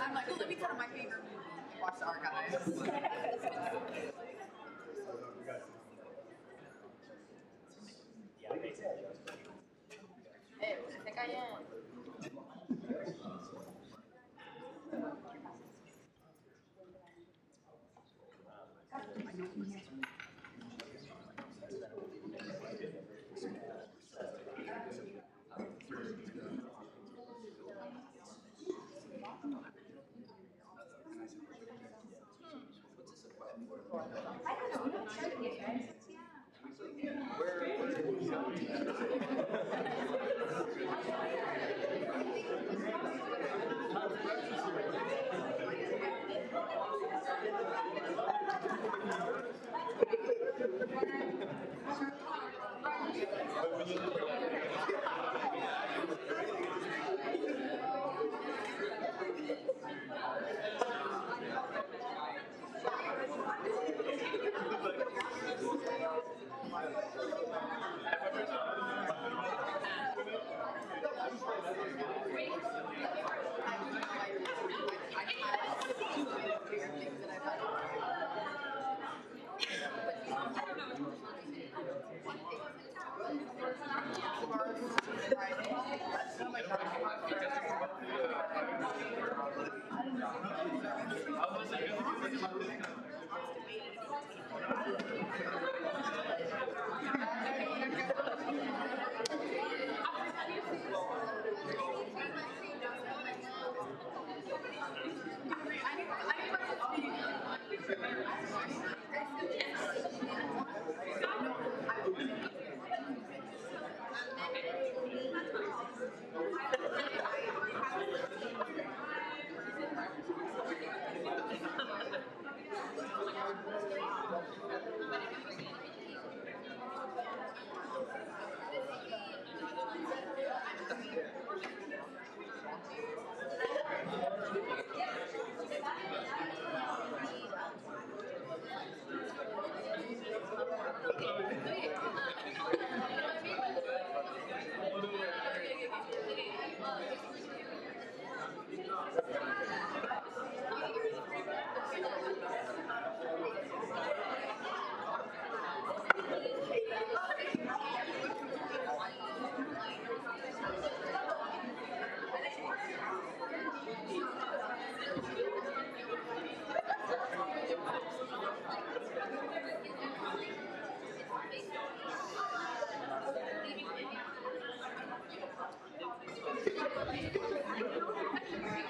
I'm like, well, let me tell my favorite movie. Watch the archives. Se callan.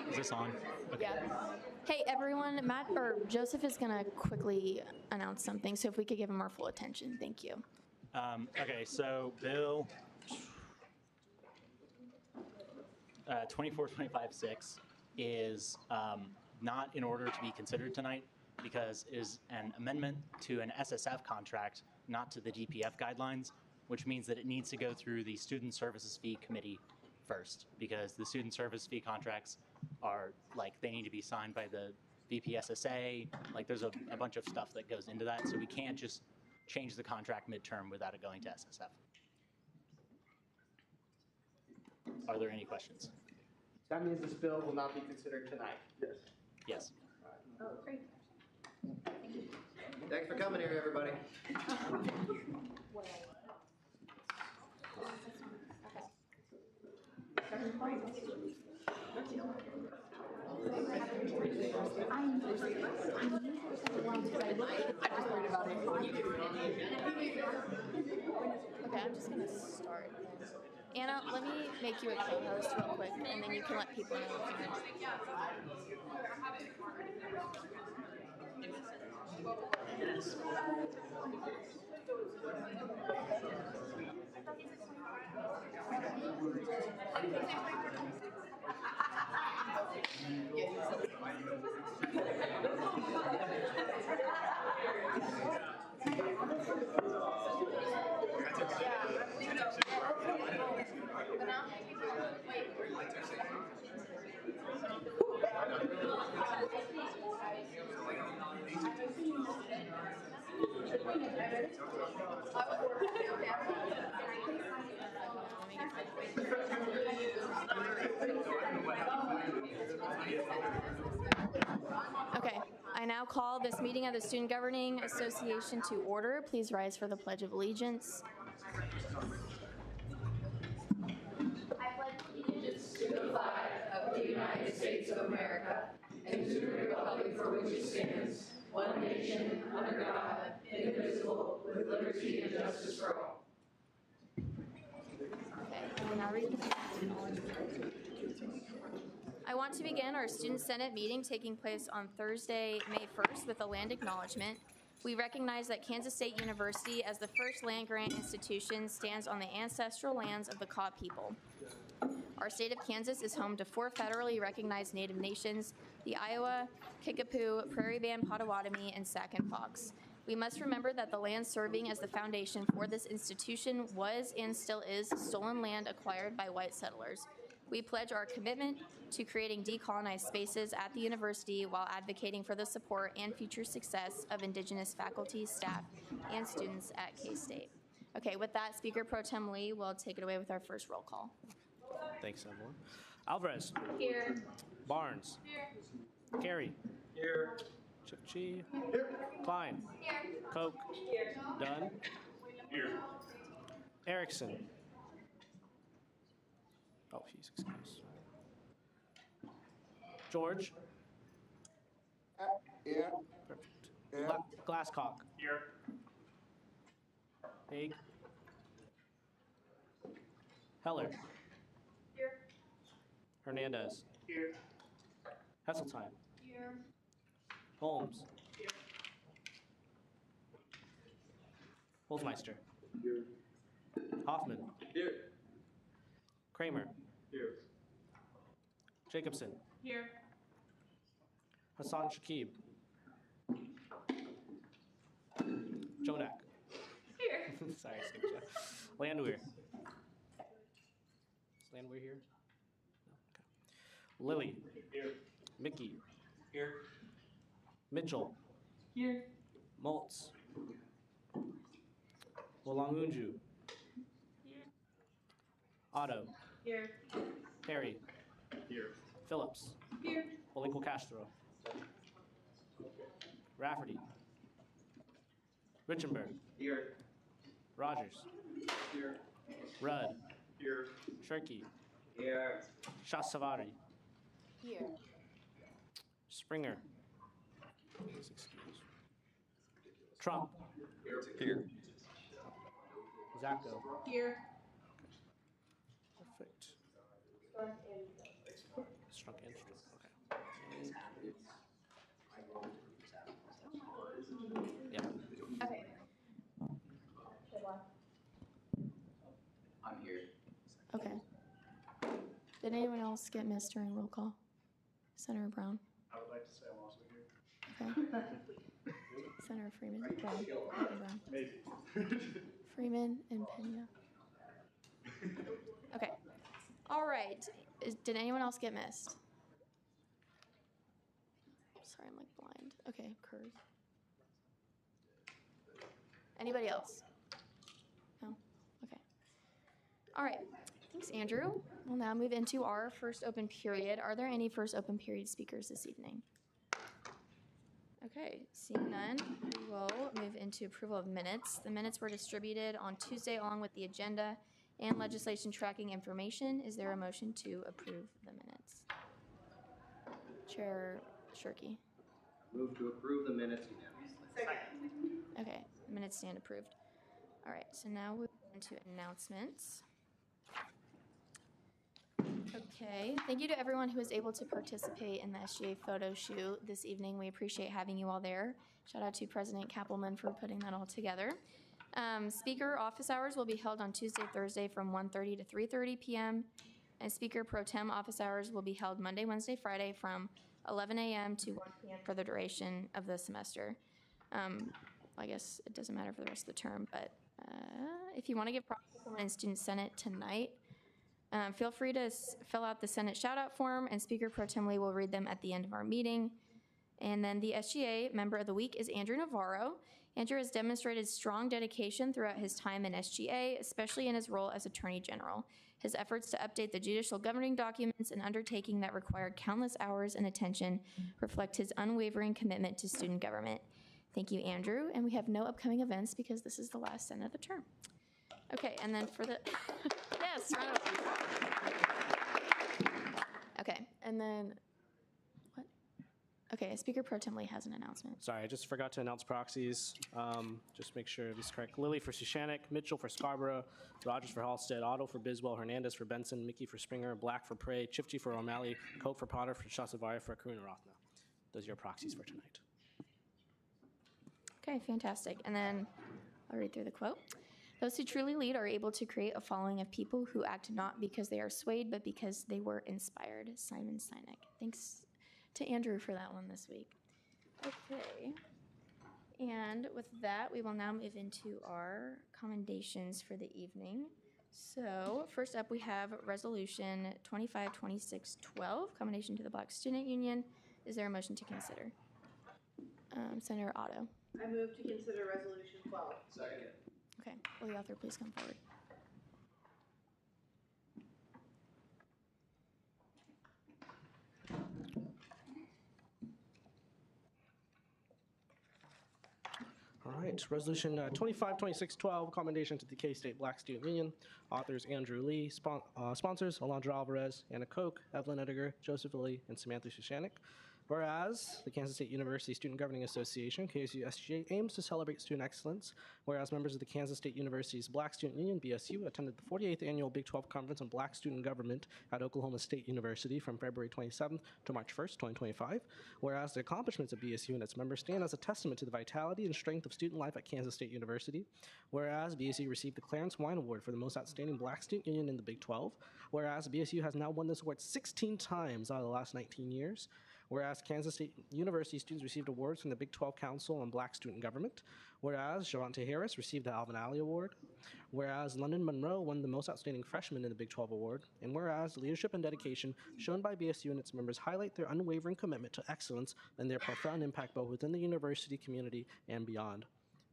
Is this on? Okay. Yeah. Hey, everyone, Matt or Joseph is going to quickly announce something, so if we could give him our full attention. Thank you. Okay, so Bill 2425-6 is not in order to be considered tonight because it is an amendment to an SSF contract, not to the DPF guidelines, which means that it needs to go through the Student Services Fee Committee first, because the student service fee contracts are like, they need to be signed by the VPSSA. Like, there's a bunch of stuff that goes into that, so we can't just change the contract midterm without it going to SSF. Are there any questions? That means this bill will not be considered tonight. Yes. Yes. Oh, great. Thanks for coming here, everybody. Okay, I'm just going to start. Anna, let me make you a co-host real quick, and then you can let people know if you're I now call this meeting of the Student Governing Association to order. Please rise for the Pledge of Allegiance. I pledge allegiance to the flag of the United States of America and to the republic for which it stands, one nation, under God, indivisible, with liberty and justice for all. Okay, I will now read the acknowledgement. I want to begin our Student Senate meeting taking place on Thursday, May 1st with a land acknowledgement. We recognize that Kansas State University, as the first land-grant institution, stands on the ancestral lands of the Kaw people. Our state of Kansas is home to 4 federally recognized Native nations, the Iowa, Kickapoo, Prairie Band Potawatomi, and Sac and Fox. We must remember that the land serving as the foundation for this institution was and still is stolen land acquired by white settlers. We pledge our commitment to creating decolonized spaces at the university while advocating for the support and future success of Indigenous faculty, staff, and students at K-State. Okay, with that, Speaker Pro Tem Lee will take it away with our first roll call. Thanks, Emily. Alvarez. Here. Barnes. Here. Carey. Here. Chukchi. Here. Klein. Here. Koch. Here. Dunn. Here. Erickson. Oh, he's excused. George. Here. Perfect. Here. Glasscock. Here. Haig. Heller. Here. Hernandez. Here. Hesseltine. Here. Holmes. Holzmeister. Here. Hoffman. Here. Kramer. Here. Jacobson. Here. Hassan Shakib. Jonak. Here. Sorry, I skipped you. Landwehr. Is Landwehr here? No. Okay. Lilly. Here. Mickey. Here. Mitchell. Here. Maltz. Wolangunju. Otto. Here. Perry. Here. Phillips. Here. Bolinquel Castro. Rafferty. Richenberg. Here. Rogers. Here. Rudd. Here. Shirky. Here. Shasavari. Here. Springer. Please excuse. Trump. Here. Zacco. Here. Perfect. Strunk and Strunk. Okay. Yeah. Okay. I'm here. Okay. Did anyone else get missed during roll call? Senator Brown? I would like to say I'm also here. Okay. Senator Freeman? Brown. Brown. Maybe. Freeman and Pena. Okay. All right. Did anyone else get missed? Sorry, I'm like blind. Okay, Kurz. Anybody else? No? Okay. All right. Thanks, Andrew. We'll now move into our first open period. Are there any first open period speakers this evening? Okay, seeing none, we will move into approval of minutes. The minutes were distributed on Tuesday along with the agenda and legislation tracking information. Is there a motion to approve the minutes? Chair Shirky. Move to approve the minutes unanimously. Okay, the minutes stand approved. All right, so now we're into announcements. Okay, thank you to everyone who was able to participate in the SGA photo shoot this evening. We appreciate having you all there. Shout out to President Kappelman for putting that all together. Speaker office hours will be held on Tuesday, Thursday from 1:30 to 3:30 p.m. And Speaker Pro Tem office hours will be held Monday, Wednesday, Friday from 11 a.m. to 1 p.m. for the duration of the semester. I guess it doesn't matter for the rest of the term, but if you want to give proxies in Student Senate tonight, feel free to fill out the Senate shout-out form, and Speaker Pro Tem Lee will read them at the end of our meeting. And then the SGA Member of the Week is Andrew Navarro. Andrew has demonstrated strong dedication throughout his time in SGA, especially in his role as Attorney General. His efforts to update the judicial governing documents, an undertaking that required countless hours and attention, reflect his unwavering commitment to student government. Thank you, Andrew. And we have no upcoming events because this is the last Senate of the term. Okay, and then for the, yes, round of applause. Okay, and then, what? Okay, Speaker Pro Tem Lee has an announcement. Sorry, I just forgot to announce proxies. Just make sure this is correct. Lilly for Sushanek, Mitchell for Scarborough, Rogers for Halstead, Otto for Biswell, Hernandez for Benson, Mickey for Springer, Black for Prey, Chifty for O'Malley, Cope for Potter, for Chasavari for Karuna Rothna. Those are your proxies for tonight. Okay, fantastic. And then I'll read through the quote. Those who truly lead are able to create a following of people who act not because they are swayed, but because they were inspired. Simon Sinek. Thanks to Andrew for that one this week. Okay. And with that, we will now move into our commendations for the evening. So first up, we have Resolution 252612, commendation to the Black Student Union. Is there a motion to consider? Senator Otto. I move to consider Resolution 12. Second. Okay, will the author please come forward? All right, Resolution 252612, commendation to the K-State Black Student Union. Authors Andrew Lee, sponsors Alondra Alvarez, Anna Koch, Evelyn Ediger, Joseph Lee, and Samantha Shushanek. Whereas the Kansas State University Student Governing Association, KSU-SGA, aims to celebrate student excellence, whereas members of the Kansas State University's Black Student Union, BSU, attended the 48th Annual Big 12 Conference on Black Student Government at Oklahoma State University from February 27th to March 1st, 2025, whereas the accomplishments of BSU and its members stand as a testament to the vitality and strength of student life at Kansas State University, whereas BSU received the Clarence Wine Award for the most outstanding Black Student Union in the Big 12, whereas BSU has now won this award 16 times out of the last 19 years, whereas Kansas State University students received awards from the Big 12 Council on Black Student Government, whereas Javante Harris received the Alvin Alley Award, whereas London Monroe won the Most Outstanding Freshman in the Big 12 Award, and whereas the leadership and dedication shown by BSU and its members highlight their unwavering commitment to excellence and their profound impact both within the university community and beyond.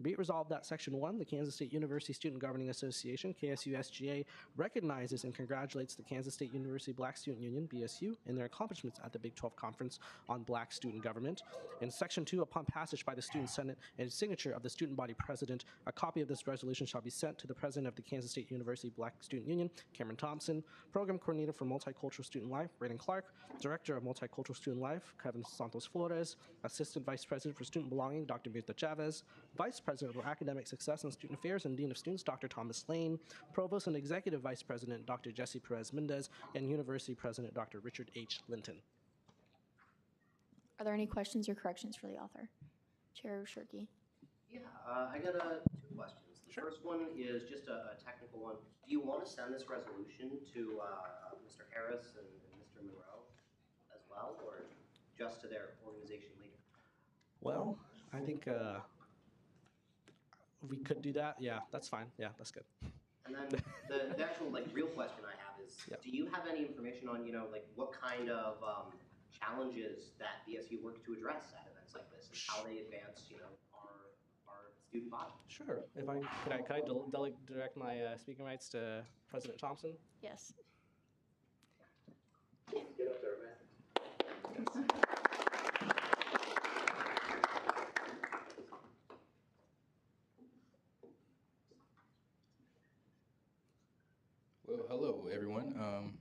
Be it resolved that Section 1, the Kansas State University Student Governing Association, KSU-SGA, recognizes and congratulates the Kansas State University Black Student Union, BSU, in their accomplishments at the Big 12 Conference on Black Student Government. In Section 2, upon passage by the Student Senate and signature of the Student Body President, a copy of this resolution shall be sent to the President of the Kansas State University Black Student Union, Cameron Thompson, Program Coordinator for Multicultural Student Life, Brandon Clark, Director of Multicultural Student Life, Kevin Santos Flores, Assistant Vice President for Student Belonging, Dr. Mirta Chavez, Vice President for Academic Success and Student Affairs and Dean of Students, Dr. Thomas Lane, Provost and Executive Vice President, Dr. Jesse Perez Mendez, and University President, Dr. Richard H. Linton. Are there any questions or corrections for the author? Chair Shirky. Yeah, I got two questions. The first one is just a technical one. Do you want to send this resolution to Mr. Harris and Mr. Monroe as well, or just to their organization leader? Well, I think we could do that. Yeah, that's fine. Yeah, that's good. And then the actual real question I have is, Yeah. do you have any information on what kind of challenges that BSU works to address at events like this, and how they advance our student body? Sure. If I could I direct my speaking rights to President Thompson? Yes. Get up there, man. Well, hello, everyone.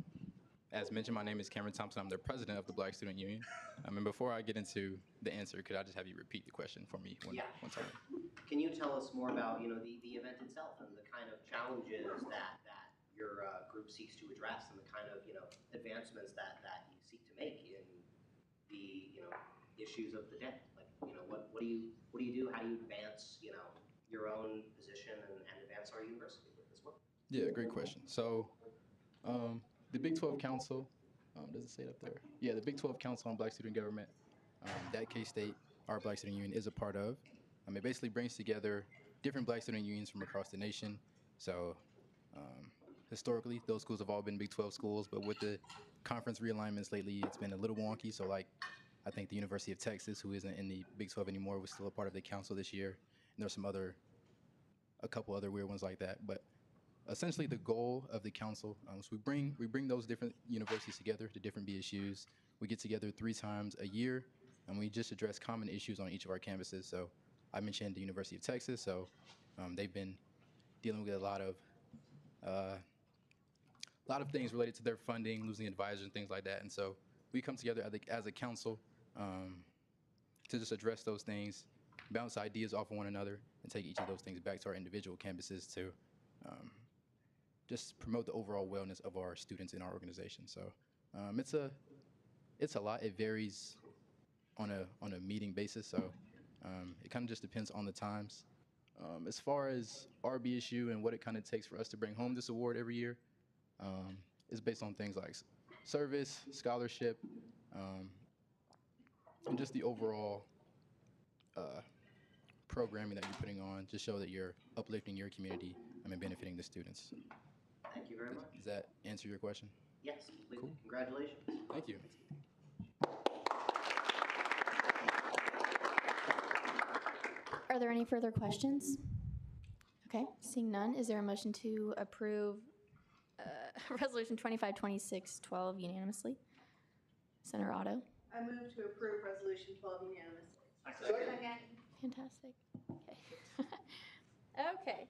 As mentioned, my name is Cameron Thompson. I'm the president of the Black Student Union. And before I get into the answer, could I just have you repeat the question for me one time? Can you tell us more about the event itself and the kind of challenges that your group seeks to address, and the kind of advancements that you seek to make in the issues of the day? What do you do? How do you advance your own position and advance our university as well? Yeah, great question. So the Big 12 Council, does it say it up there? Yeah, the Big 12 Council on Black Student Government, that K-State, our Black Student Union, is a part of. It basically brings together different Black student unions from across the nation. So historically, those schools have all been Big 12 schools, but with the conference realignments lately, it's been a little wonky. So I think the University of Texas, who isn't in the Big 12 anymore, was still a part of the council this year. And there's a couple other weird ones like that. But essentially the goal of the council. So we bring those different universities together, the different BSUs. We get together 3 times a year, and we just address common issues on each of our campuses. So I mentioned the University of Texas, so they've been dealing with a lot of things related to their funding, losing advisors and things like that. And so we come together as a council to just address those things, bounce ideas off of one another, and take each of those things back to our individual campuses to just promote the overall wellness of our students in our organization. So it's a lot. It varies on a meeting basis. So it kind of just depends on the times. As far as our BSU and what it kind of takes for us to bring home this award every year, it's based on things like service, scholarship, and just the overall programming that you're putting on to show that you're uplifting your community and benefiting the students. Thank you very much. Does that answer your question? Yes, completely. Cool. Congratulations. Thank you. Are there any further questions? Okay, seeing none, is there a motion to approve Resolution 252612 unanimously? Senator Otto? I move to approve resolution 12 unanimously. Second. Fantastic. Okay. Okay.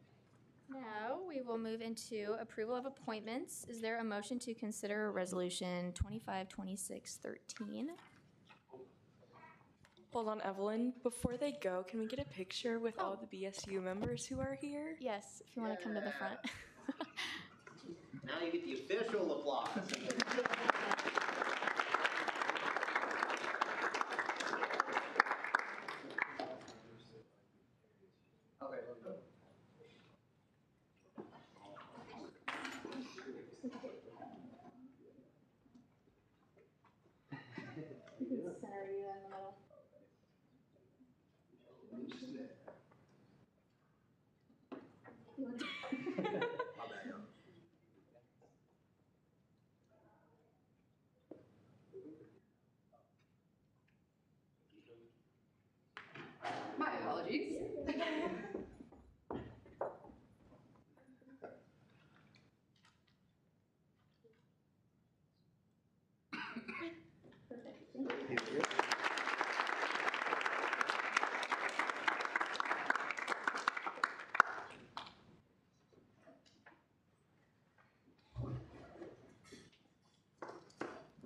Now we will move into approval of appointments. Is there a motion to consider Resolution 252613? Hold on, Evelyn. Before they go, can we get a picture with all the BSU members who are here? Yes, if you want to come to the front. Now you get the official applause. Okay, let's go. Center you in the middle. My apologies.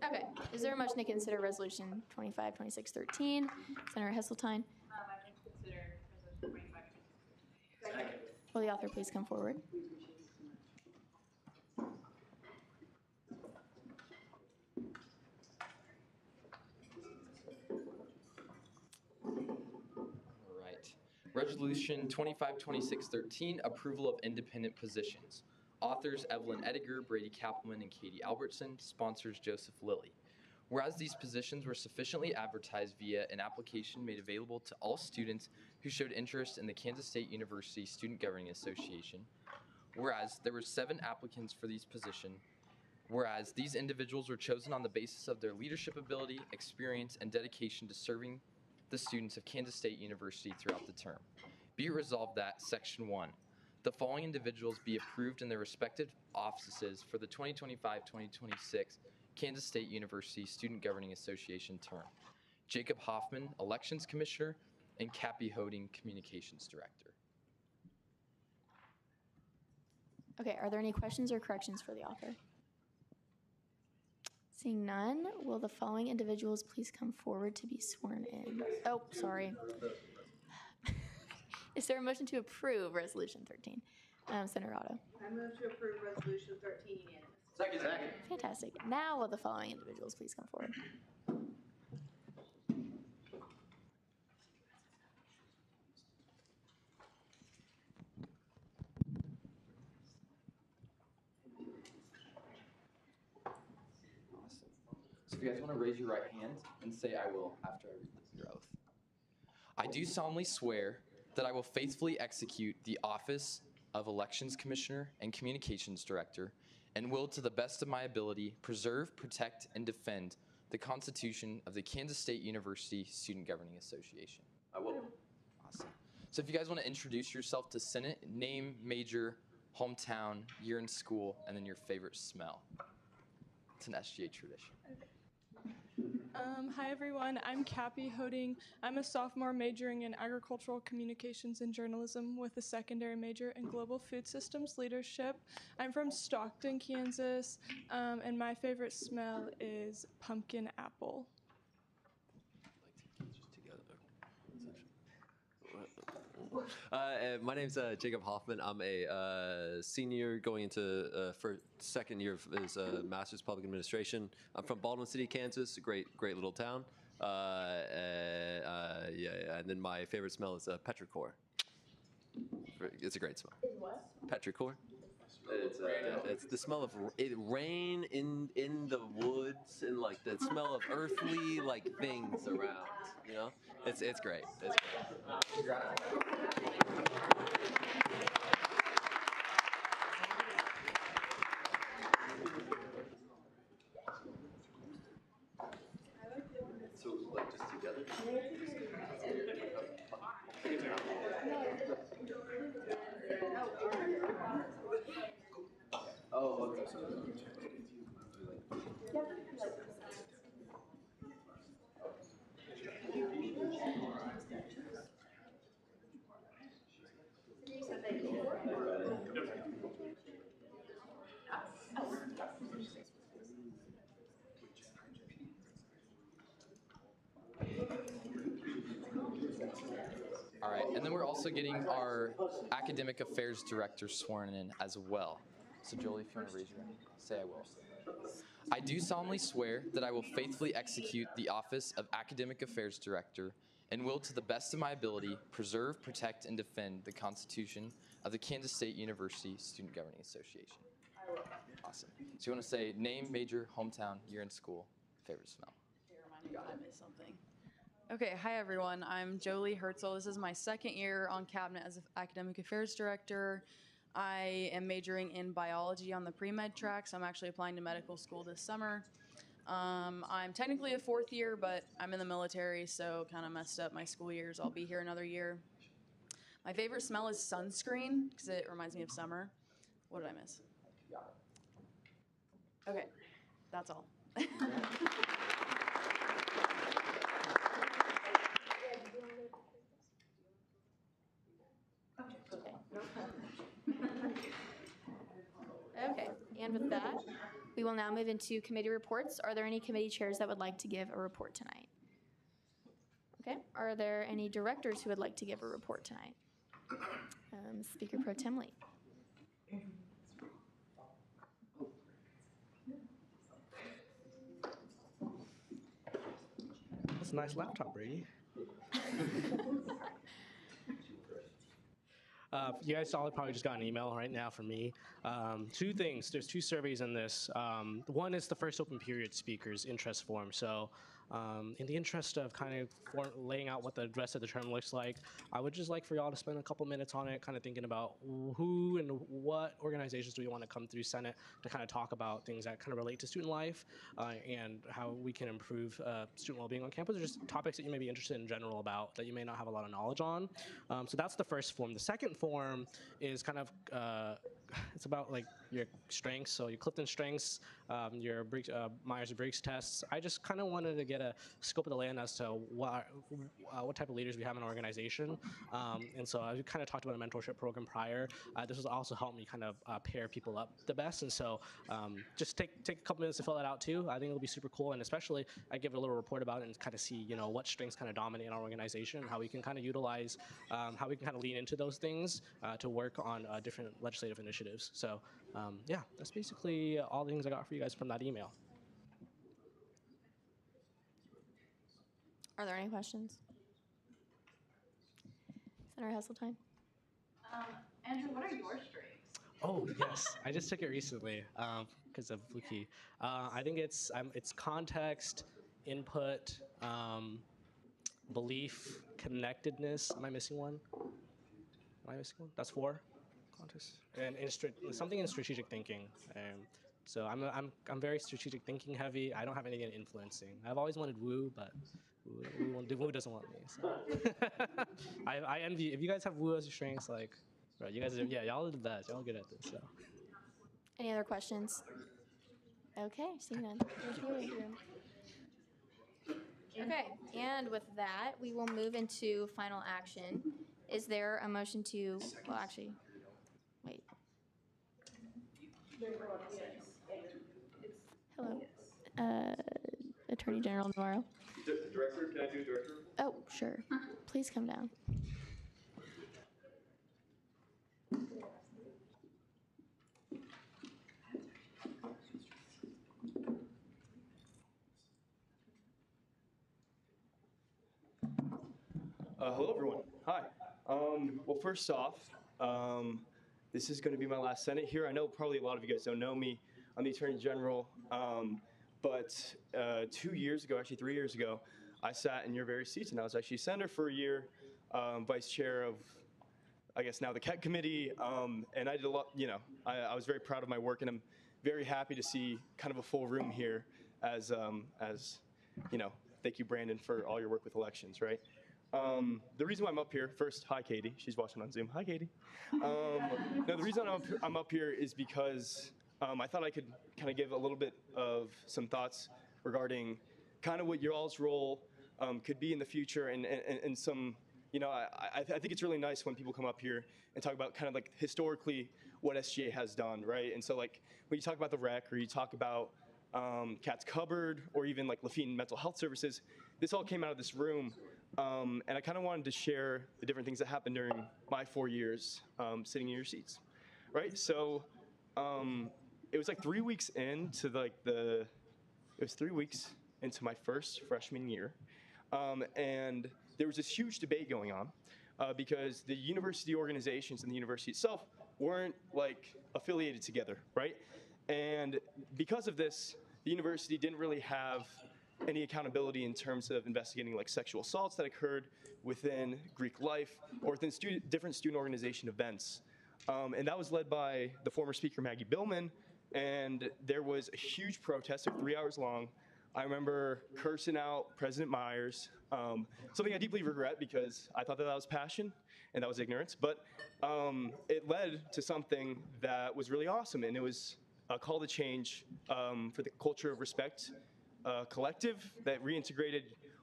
Okay, is there a motion to consider Resolution 252613? Senator Heseltine, I can consider resolution 25. will the author please come forward? All right. Resolution 252613, approval of independent positions. Authors Evelyn Ediger, Brady Kappelman, and Katie Albertson. Sponsors Joseph Lilly. Whereas these positions were sufficiently advertised via an application made available to all students who showed interest in the Kansas State University Student Governing Association. Whereas there were 7 applicants for these positions. Whereas these individuals were chosen on the basis of their leadership ability, experience, and dedication to serving the students of Kansas State University throughout the term. Be it resolved that, Section 1, the following individuals be approved in their respective offices for the 2025-2026 Kansas State University Student Governing Association term. Jacob Hoffman, Elections Commissioner, and Cappy Hoding, Communications Director. Okay, are there any questions or corrections for the author? Seeing none, will the following individuals please come forward to be sworn in? Oh, sorry. Is there a motion to approve Resolution 13? Senator Otto. I move to approve resolution 13 unanimously. Second. Fantastic. Now will the following individuals please come forward? Awesome. So if you guys want to raise your right hand and say "I will" after I read your oath. I do solemnly swear that I will faithfully execute the office of Elections Commissioner and Communications Director, and will, to the best of my ability, preserve, protect, and defend the Constitution of the Kansas State University Student Governing Association. I will. Awesome. So if you guys want to introduce yourself to Senate, name, major, hometown, year in school, and then your favorite smell. It's an SGA tradition. Hi everyone, I'm Cappy Hoding. I'm a sophomore majoring in agricultural communications and journalism with a secondary major in global food systems leadership. I'm from Stockton, Kansas, and my favorite smell is pumpkin apple. My name's Jacob Hoffman. I'm a senior going into second year of his master's public administration. I'm from Baldwin City, Kansas, a great little town. And then my favorite smell is petrichor. It's a great smell. What? Petrichor. It's the smell of rain in the woods and like the smell of earthly like things around. You know, it's great. It's great. So like just together. Oh, okay. All right, and then we're also getting our academic affairs director sworn in as well. So Jolie, if you want to raise your hand, say I will. I do solemnly swear that I will faithfully execute the office of academic affairs director and will, to the best of my ability, preserve, protect, and defend the Constitution of the Kansas State University Student Governing Association. I will. Awesome. So you want to say name, major, hometown, year in school, favorite smell. Okay, remind me if I missed something. Okay, hi everyone. I'm Jolie Herzl. This is my second year on cabinet as academic affairs director. I am majoring in biology on the pre-med track, so I'm actually applying to medical school this summer. I'm technically a fourth year, but I'm in the military, so kind of messed up my school years. I'll be here another year. My favorite smell is sunscreen because it reminds me of summer. What did I miss? Okay, that's all. Okay, and with that, we will now move into committee reports. Are there any committee chairs that would like to give a report tonight? Okay, are there any directors who would like to give a report tonight? Speaker Pro Tem Lee. That's a nice laptop, Brady. You guys all probably just got an email right now from me. Two things. There's two surveys in this. One is the first open period speakers interest form. So in the interest of kind of laying out what the rest of the term looks like, I would just like for y'all to spend a couple minutes on it, kind of thinking about who and what organizations do we want to come through Senate to kind of talk about things that kind of relate to student life and how we can improve student well-being on campus, or just topics that you may be interested in general about that you may not have a lot of knowledge on. So that's the first form. The second form is kind of it's about like your strengths, so your Clifton strengths, your Myers-Briggs tests. I just kind of wanted to get a scope of the land as to what type of leaders we have in our organization. And so I kind of talked about a mentorship program prior. This will also help me kind of pair people up the best. And so just take a couple minutes to fill that out too. I think it'll be super cool. And especially I give a little report about it and kind of see, what strengths kind of dominate in our organization, how we can kind of utilize, how we can kind of lean into those things to work on different legislative initiatives. So yeah, that's basically all the things I got for you guys from that email. Are there any questions? Senator Heseltine? Andrew, what are your strengths? Oh yes, I just took it recently because of Wiki. I think it's context, input, belief, connectedness. Am I missing one? That's 4. Context and something in strategic thinking. So I'm very strategic thinking heavy. I don't have anything in influencing. I've always wanted woo, but woo doesn't want me. So. I envy if you guys have woo as your strengths. Like, Right, you guys are, yeah, y'all are the best. Y'all are good at this, so. Any other questions? Okay, seeing none. Thank you, Andrew. Okay, and with that, we will move into final action. Is there a motion to, well, actually, wait. Hello, Attorney General Navarro. Director, can I do director? Oh, sure. Please come down. Hello, everyone. Hi. Well, first off, this is going to be my last Senate here. I know probably a lot of you guys don't know me. I'm the Attorney General. But 2 years ago, actually 3 years ago, I sat in your very seats, and I was actually senator for a year, vice chair of, I guess now the KET committee, and I did a lot. I was very proud of my work, and I'm very happy to see kind of a full room here. As thank you, Brandon, for all your work with elections. Right. The reason why I'm up here, first, hi, Katie. She's watching on Zoom. Hi, Katie. No, the reason I'm up here is because I thought I could kind of give a little bit of some thoughts regarding kind of what your all's role could be in the future, and some, I think it's really nice when people come up here and talk about kind of like historically what SGA has done, right? And so like when you talk about the rec, or you talk about Cat's Cupboard, or even like Lafine Mental Health Services, this all came out of this room. And I kind of wanted to share the different things that happened during my 4 years sitting in your seats, right? So it was like 3 weeks into it was 3 weeks into my first freshman year, and there was this huge debate going on because the university organizations and the university itself weren't like affiliated together, right? And because of this, the university didn't really have any accountability in terms of investigating like sexual assaults that occurred within Greek life or within different student organization events. And that was led by the former speaker, Maggie Billman, and there was a huge protest of 3 hours long. I remember cursing out President Myers, something I deeply regret because I thought that was passion and that was ignorance, but it led to something that was really awesome, and it was a call to change for the culture of respect collective that reintegrated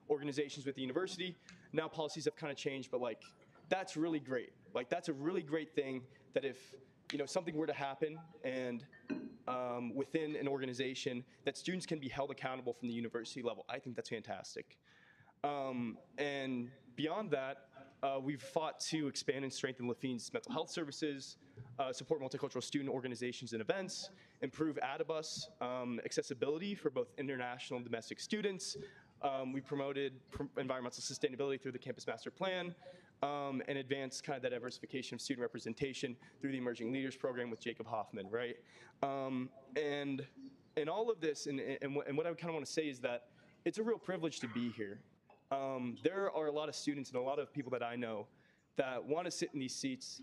organizations with the university. Now policies have kind of changed, but like that's really great. Like that's a really great thing that if something were to happen and within an organization that students can be held accountable from the university level. I think that's fantastic. And beyond that, we've fought to expand and strengthen Lafine's mental health services, support multicultural student organizations and events, improve ADABUS accessibility for both international and domestic students. We promoted environmental sustainability through the Campus Master Plan, and advanced kind of that diversification of student representation through the Emerging Leaders Program with Jacob Hoffman, right? And all of this, and what I kind of want to say is that it's a real privilege to be here. There are a lot of students and a lot of people that I know that want to sit in these seats,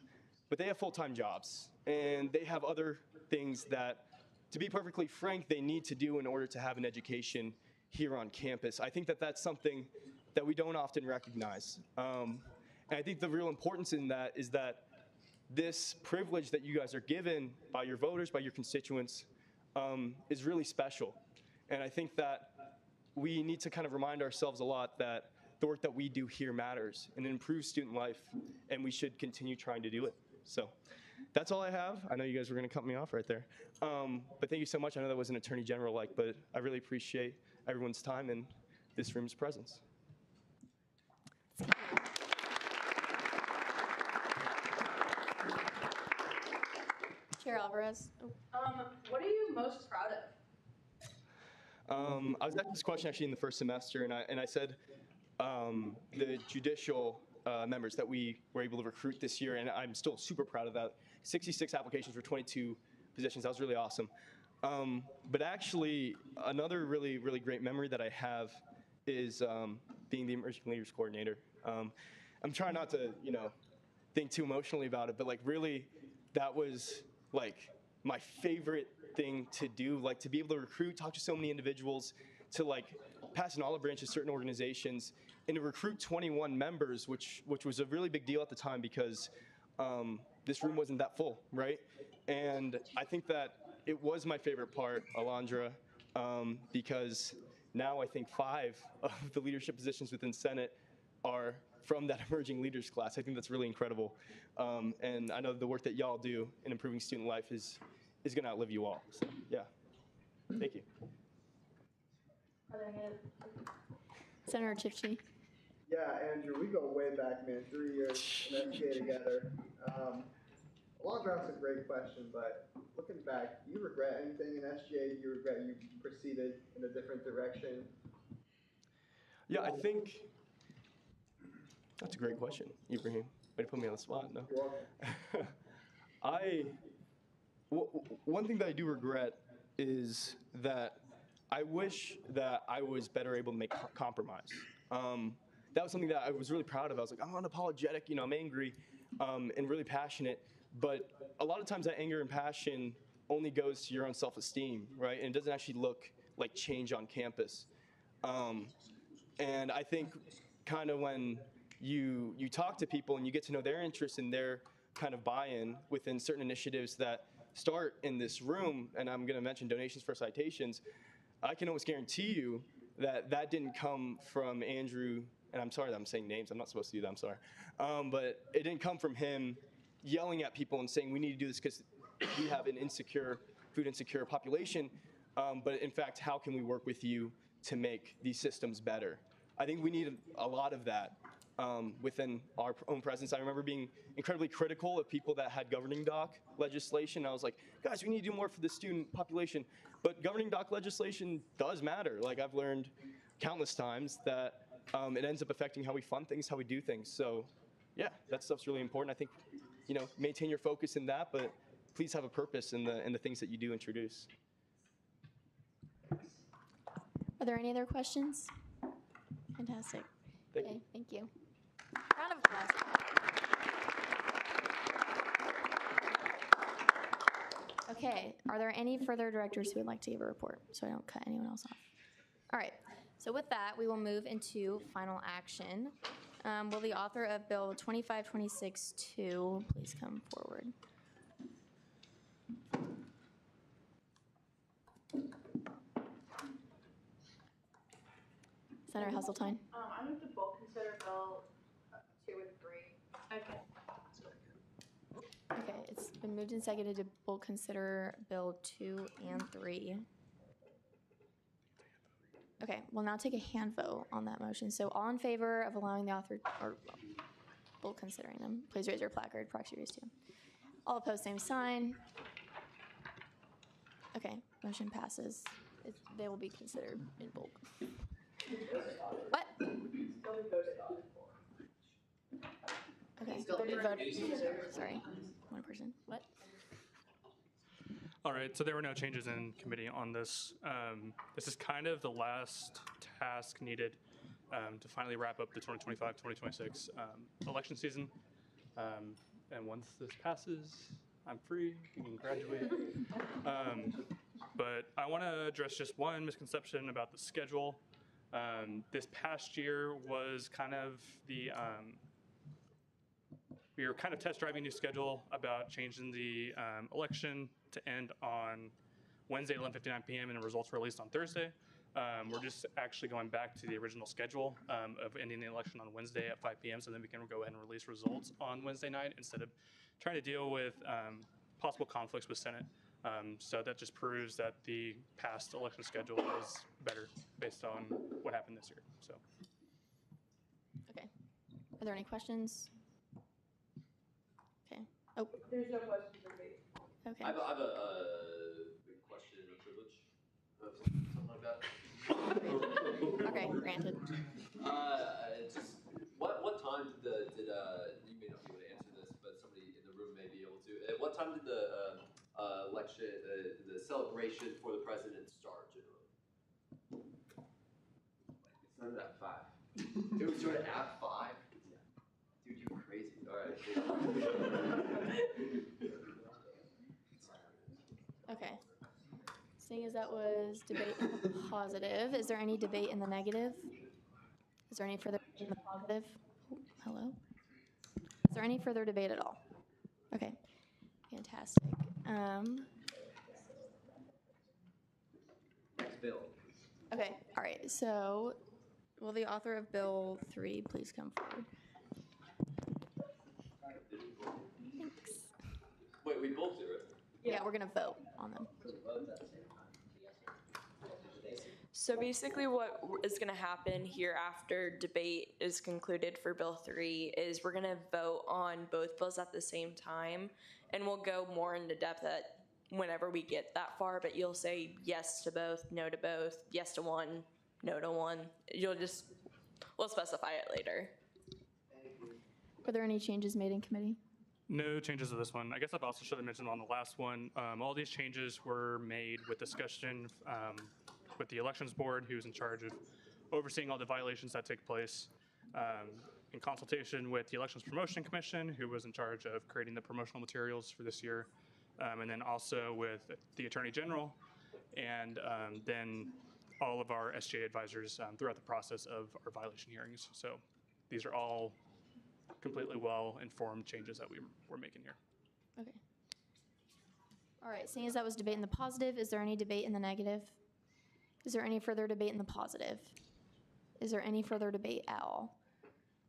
but they have full-time jobs, and they have other things that, to be perfectly frank, they need to do in order to have an education here on campus. I think that that's something that we don't often recognize. And I think the real importance in that is that this privilege that you guys are given by your voters, by your constituents, is really special. And I think that we need to kind of remind ourselves a lot that the work that we do here matters and it improves student life, and we should continue trying to do it. So that's all I have. I know you guys were going to cut me off right there. But thank you so much. I know that wasn't Attorney General-like, but I really appreciate everyone's time and this room's presence. Chair Alvarez. What are you most proud of? I was asked this question actually in the first semester, and I said the judicial members that we were able to recruit this year, and I'm still super proud of that. 66 applications for 22 positions. That was really awesome. But actually, another really, really great memory that I have is being the Emerging Leaders Coordinator. I'm trying not to, think too emotionally about it, but like really, that was like my favorite thing to do, like to be able to recruit, talk to so many individuals, to like pass an olive branch to certain organizations, and to recruit 21 members, which was a really big deal at the time because this room wasn't that full, right? And I think that it was my favorite part, Alondra, because now I think 5 of the leadership positions within Senate are from that emerging leaders class. I think that's really incredible. And I know the work that y'all do in improving student life is going to outlive you all. So, yeah. Thank you. Senator Chifchi. Yeah, Andrew, we go way back, man. 3 years in SGA together. Alondra asked a great question, but looking back, do you regret anything in SGA? Do you regret you proceeded in a different direction? Yeah, I think that's a great question, Ibrahim. Way to put me on the spot. No. You're welcome. One thing that I do regret is that I wish that I was better able to make compromise. That was something that I was really proud of. I was like, I'm unapologetic, I'm angry and really passionate. But a lot of times that anger and passion only goes to your own self-esteem, right? And it doesn't actually look like change on campus. And I think kind of when you talk to people and you get to know their interests and their kind of buy-in within certain initiatives that start in this room, and I'm going to mention donations for citations, I can almost guarantee you that that didn't come from Andrew, and I'm sorry that I'm saying names, I'm not supposed to do that, I'm sorry. But it didn't come from him yelling at people and saying we need to do this because we have an food insecure population, but in fact, how can we work with you to make these systems better? I think we need a lot of that within our own presence. I remember being incredibly critical of people that had governing doc legislation. I was like, guys, we need to do more for the student population. But governing doc legislation does matter. Like I've learned countless times that it ends up affecting how we fund things, how we do things. So yeah, that stuff's really important. I think, maintain your focus in that, but please have a purpose in the things that you do introduce. Are there any other questions? Fantastic. Thank you. Thank you. Round of applause. Okay, are there any further directors who would like to give a report so I don't cut anyone else off? All right, so with that, we will move into final action. Will the author of Bill 2526-2 please come forward? Senator Hasseltine. I move to both consider Bill 2 and 3. Okay. Okay, it's been moved and seconded to both consider Bill 2 and 3. Okay, we'll now take a hand vote on that motion. So all in favor of allowing the author, or both considering them, please raise your placard, proxy raise 2. All opposed, same sign. Okay, motion passes. They will be considered in bulk. What? Okay, they'll be voted. Sorry, one person. What? All right, so there were no changes in committee on this. This is kind of the last task needed to finally wrap up the 2025-2026 election season. And once this passes, I'm free, you can graduate. But I want to address just one misconception about the schedule. This past year was kind of we were kind of test driving a new schedule about changing the election to end on Wednesday at 11:59 p.m. and the results were released on Thursday. We're just actually going back to the original schedule of ending the election on Wednesday at 5 p.m. so then we can go ahead and release results on Wednesday night instead of trying to deal with possible conflicts with Senate. So that just proves that the past election schedule is better based on what happened this year. So. Okay. Are there any questions? Okay. Oh. There's no questions for me. Okay. I have a big question and a privilege, something like that. Okay, granted. Just what time did you may not be able to answer this, but somebody in the room may be able to. At what time did the election, the celebration for the president start generally? It started at 5. It started at 5. Dude, you're crazy. All right. Okay. Seeing as that was debate in the positive, is there any debate in the negative? Is there any further debate in the positive? Oh, hello? Is there any further debate at all? Okay, fantastic. Next bill. Okay, all right, so will the author of Bill 3 please come forward? Thanks. Wait, we both do it? Yeah, we're gonna vote on them. So basically what is going to happen here after debate is concluded for Bill 3 is we're going to vote on both bills at the same time, and we'll go more into depth at whenever we get that far, but you'll say yes to both, no to both, yes to one, no to one. We'll specify it later. Were there any changes made in committee? No changes to this one. I guess I also should have mentioned on the last one, all these changes were made with discussion with the elections board, who's in charge of overseeing all the violations that take place, in consultation with the Elections Promotion Commission, who was in charge of creating the promotional materials for this year, and then also with the Attorney General, and then all of our SGA advisors throughout the process of our violation hearings. So these are all completely well-informed changes that we're making here. Okay. All right, seeing as that was debate in the positive, is there any debate in the negative? Is there any further debate in the positive? Is there any further debate at all?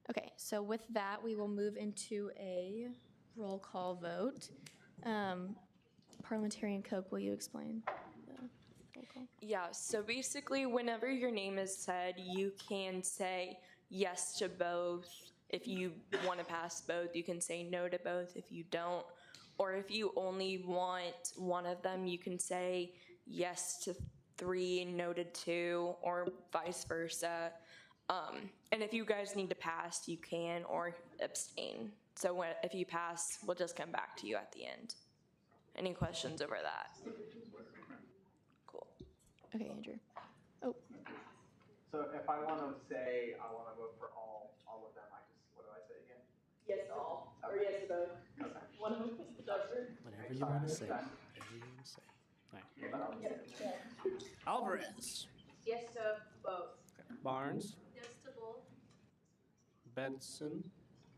Okay, so with that, we will move into a roll call vote. Parliamentarian Koch, will you explain the roll call? Yeah, so basically whenever your name is said, you can say yes to both. If you want to pass both, you can say no to both if you don't. Or if you only want one of them, you can say yes to 3, no to 2, or vice versa. And if you guys need to pass, you can, or abstain. So if you pass, we'll just come back to you at the end. Any questions over that? Cool. Okay, Andrew. Oh. So if I want to say I want to vote for all of them, what do I say again? Yes to all, or yes to both. Okay. One of them is the doctor. Whatever you want to say. Whatever you want to say. All right. Alvarez. Yes to both. Barnes. Yes to both. Benson.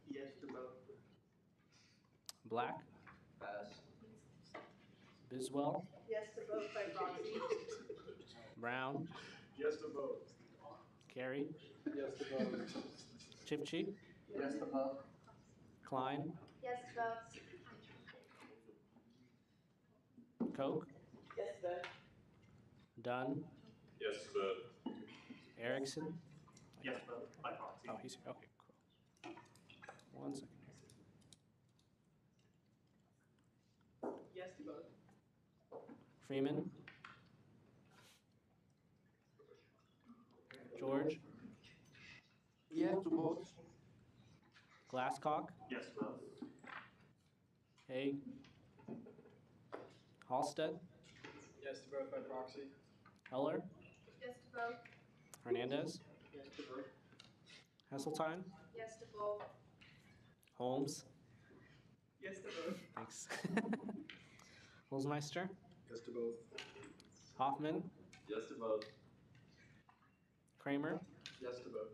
Yes to both. Black. Pass. Biswell. Yes to both by proxy. Brown. Yes to both. Carey. Yes to both. Chipchee. Yes to both. Klein. Yes to both. Koch. Yes to both. Dunn. Yes to both. Erickson. Yes to both. By proxy. Oh, he's here. Okay, cool. 1 second here. Yes to both. Freeman. George. Yes to both. Glasscock. Yes to both. Haig. Halsted. Yes to both by proxy. Heller. Yes to both. Hernandez. Yes to both. Heseltine. Yes to both. Holmes. Yes to both. Thanks. Holzmeister. Yes to both. Hoffman. Yes to both. Kramer. Yes to both.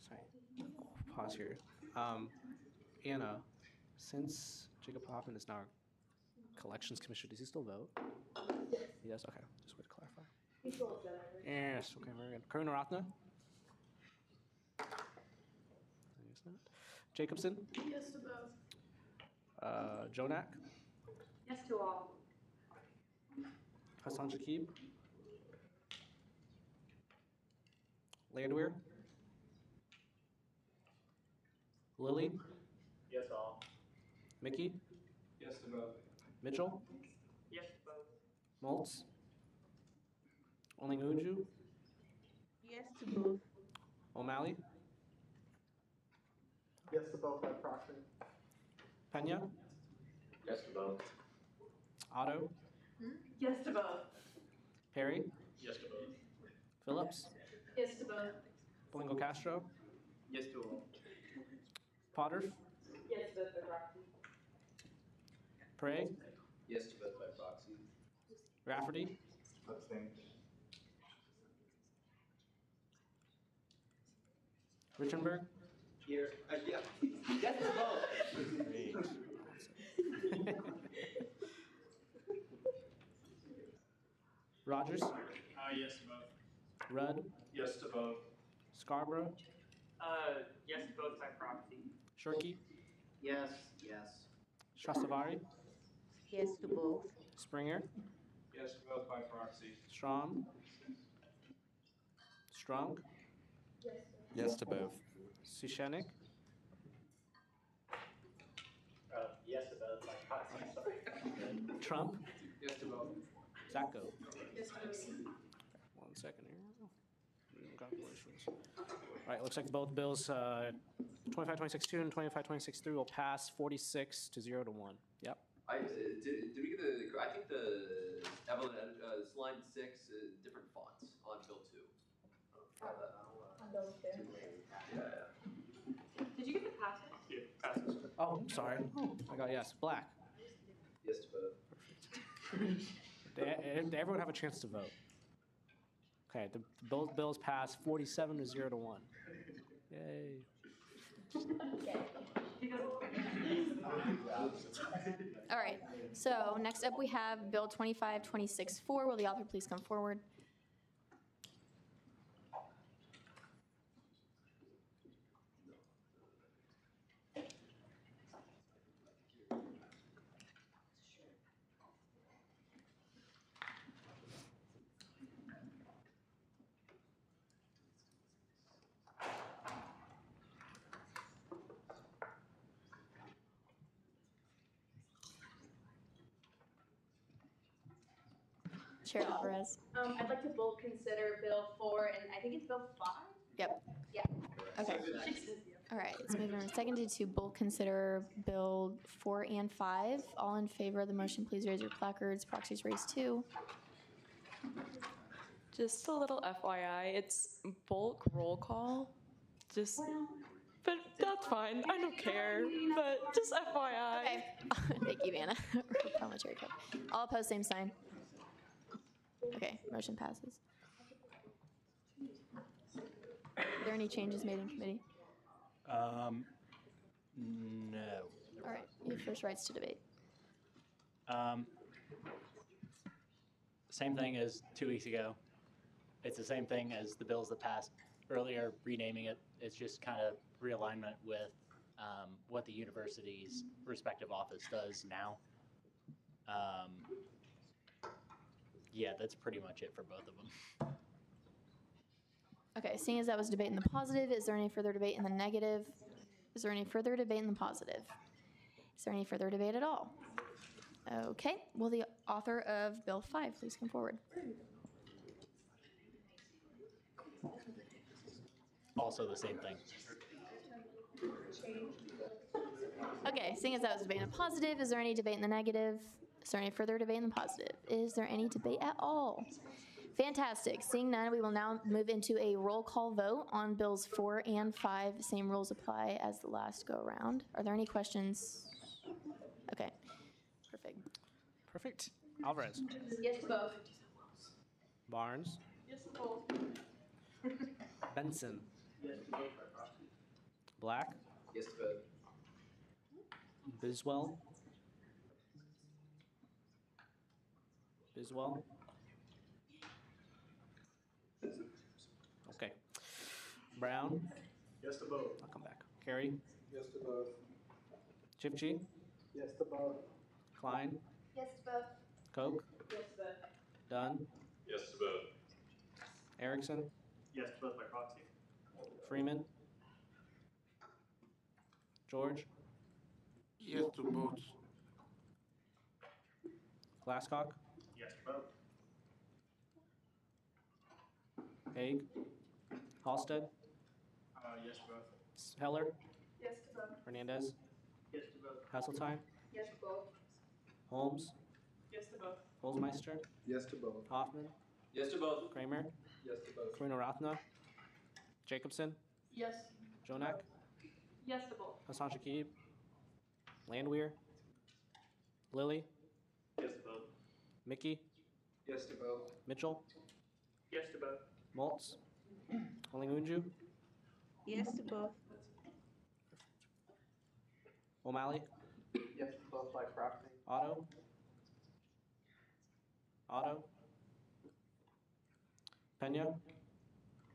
Sorry. Pause here. Anna, since Jacob Hoffman is now our collections commissioner, does he still vote? Yes. He does? Okay. Just want to clarify. He's still a senator. Yes. Okay, very good. Karuna Rathna. Jacobson. Yes to both. Jonak. Yes to all. Hassan Shakib. Landwehr. Lilly. Yes all. Mickey. Yes to both. Mitchell. Yes to both. Maltz. Olinguju. Yes to both. O'Malley. Yes to both by proxy. Pena. Yes to both. Otto. Yes to both. Perry. Yes to both. Phillips. Yes to both. Belingo Castro. Yes to all. Potter. Yes to both by proxy. Prague. Yes to both by proxy. Rafferty. Abstain. Richenberg? Here. Yeah. Yes to both. Great. Rogers? Yes to both. Rudd? Yes to both. Scarborough? Yes to both by proxy. Shirky? Yes, yes. Shastavari? Yes to both. Springer? Yes to both by proxy. Strom? Strunk? Yes to both. Sushenik? Yes to both by proxy. Sorry. Trump? Yes to both. Zacco? Yes to both. 1 second here. Calculations. All right, looks like both bills, 25-26-2 and 25-26-3 will pass 46 to 0 to 1. Yep. Did we get the? I think the Evelyn line 6 different fonts on bill 2. Yeah. Did you get the passes? Yeah, passes. Oh, I'm sorry. I got yes. Black. Yes to both. Did everyone have a chance to vote? Okay, both bills pass 47 to 0 to 1. Yay. All right, so next up we have Bill 25-26-4. Will the author please come forward? Chair Alvarez. I'd like to bulk consider Bill 4, and I think it's Bill 5? Yep. Yeah. Okay. All right, it's moving on. Seconded to bulk consider Bill 4 and 5. All in favor of the motion, please raise your placards. Proxies raised 2. Just a little FYI, it's bulk roll call. But that's fine. I don't care. But just FYI. Okay. Thank you, Vanna. Parliamentary code. All opposed, same sign. Okay, motion passes. Are there any changes made in committee? No. All right, you have first rights to debate. Same thing as 2 weeks ago. It's the same thing as the bills that passed earlier, renaming it. It's just kind of realignment with what the university's respective office does now. Yeah, that's pretty much it for both of them. Okay, seeing as that was debate in the positive, is there any further debate in the negative? Is there any further debate in the positive? Is there any further debate at all? Okay, will the author of Bill 5 please come forward? Also the same thing. Okay, seeing as that was debate in the positive, is there any debate in the negative? Is there any further debate in the positive? Is there any debate at all? Fantastic. Seeing none, we will now move into a roll call vote on Bills 4 and 5. The same rules apply as the last go around. Are there any questions? Okay, perfect. Perfect. Alvarez. Yes to both. Barnes. Yes to both. Benson. Yes to both by proxy. Black. Yes to both. Biswell. Biswell. Okay. Brown. Yes to both. I'll come back. Carey. Yes to both. Chipchee. Yes to both. Klein. Yes to both. Koch. Yes to both. Dunn. Yes to both. Erickson. Yes to both by proxy. Freeman. George. Yes to both. Yes Glasscock. to both. Haig. Halsted. Yes to both. Heller. Yes to both. Hernandez. Yes to both. Hasseltine. Yes to both. Holmes. Yes to both. Holzmeister. Yes to both. Hoffman. Yes to both. Kramer. Yes to both. Farina Rathna. Jacobson. Yes. Jonak. Yes to both. Hassan Shakib. Landwehr. Lilly. Yes to both. Mickey. Yes to both. Mitchell. Yes to both. Maltz. Olingunju. Yes to both. O'Malley, Yes to both by proxy. Otto, Otto, Pena,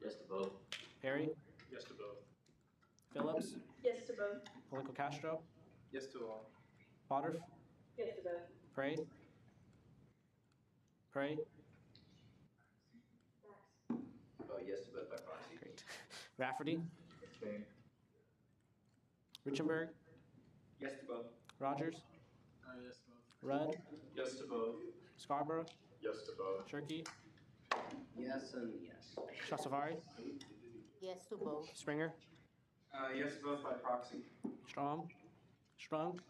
Yes to both. Perry, Yes to both. Phillips, Yes to both. Polico Castro, Yes to all. Potter, Yes to both. Pray, Pray, Oh, yes to both by proxy. great. Rafferty, Abstain. Richenberg, Yes to both. Rogers, Yes to both. Rudd, Yes to both. Scarborough, Yes to both. Shirky, Yes and yes. Shasavari, Yes to both. Springer, Yes to both by proxy. Strong, Strunk,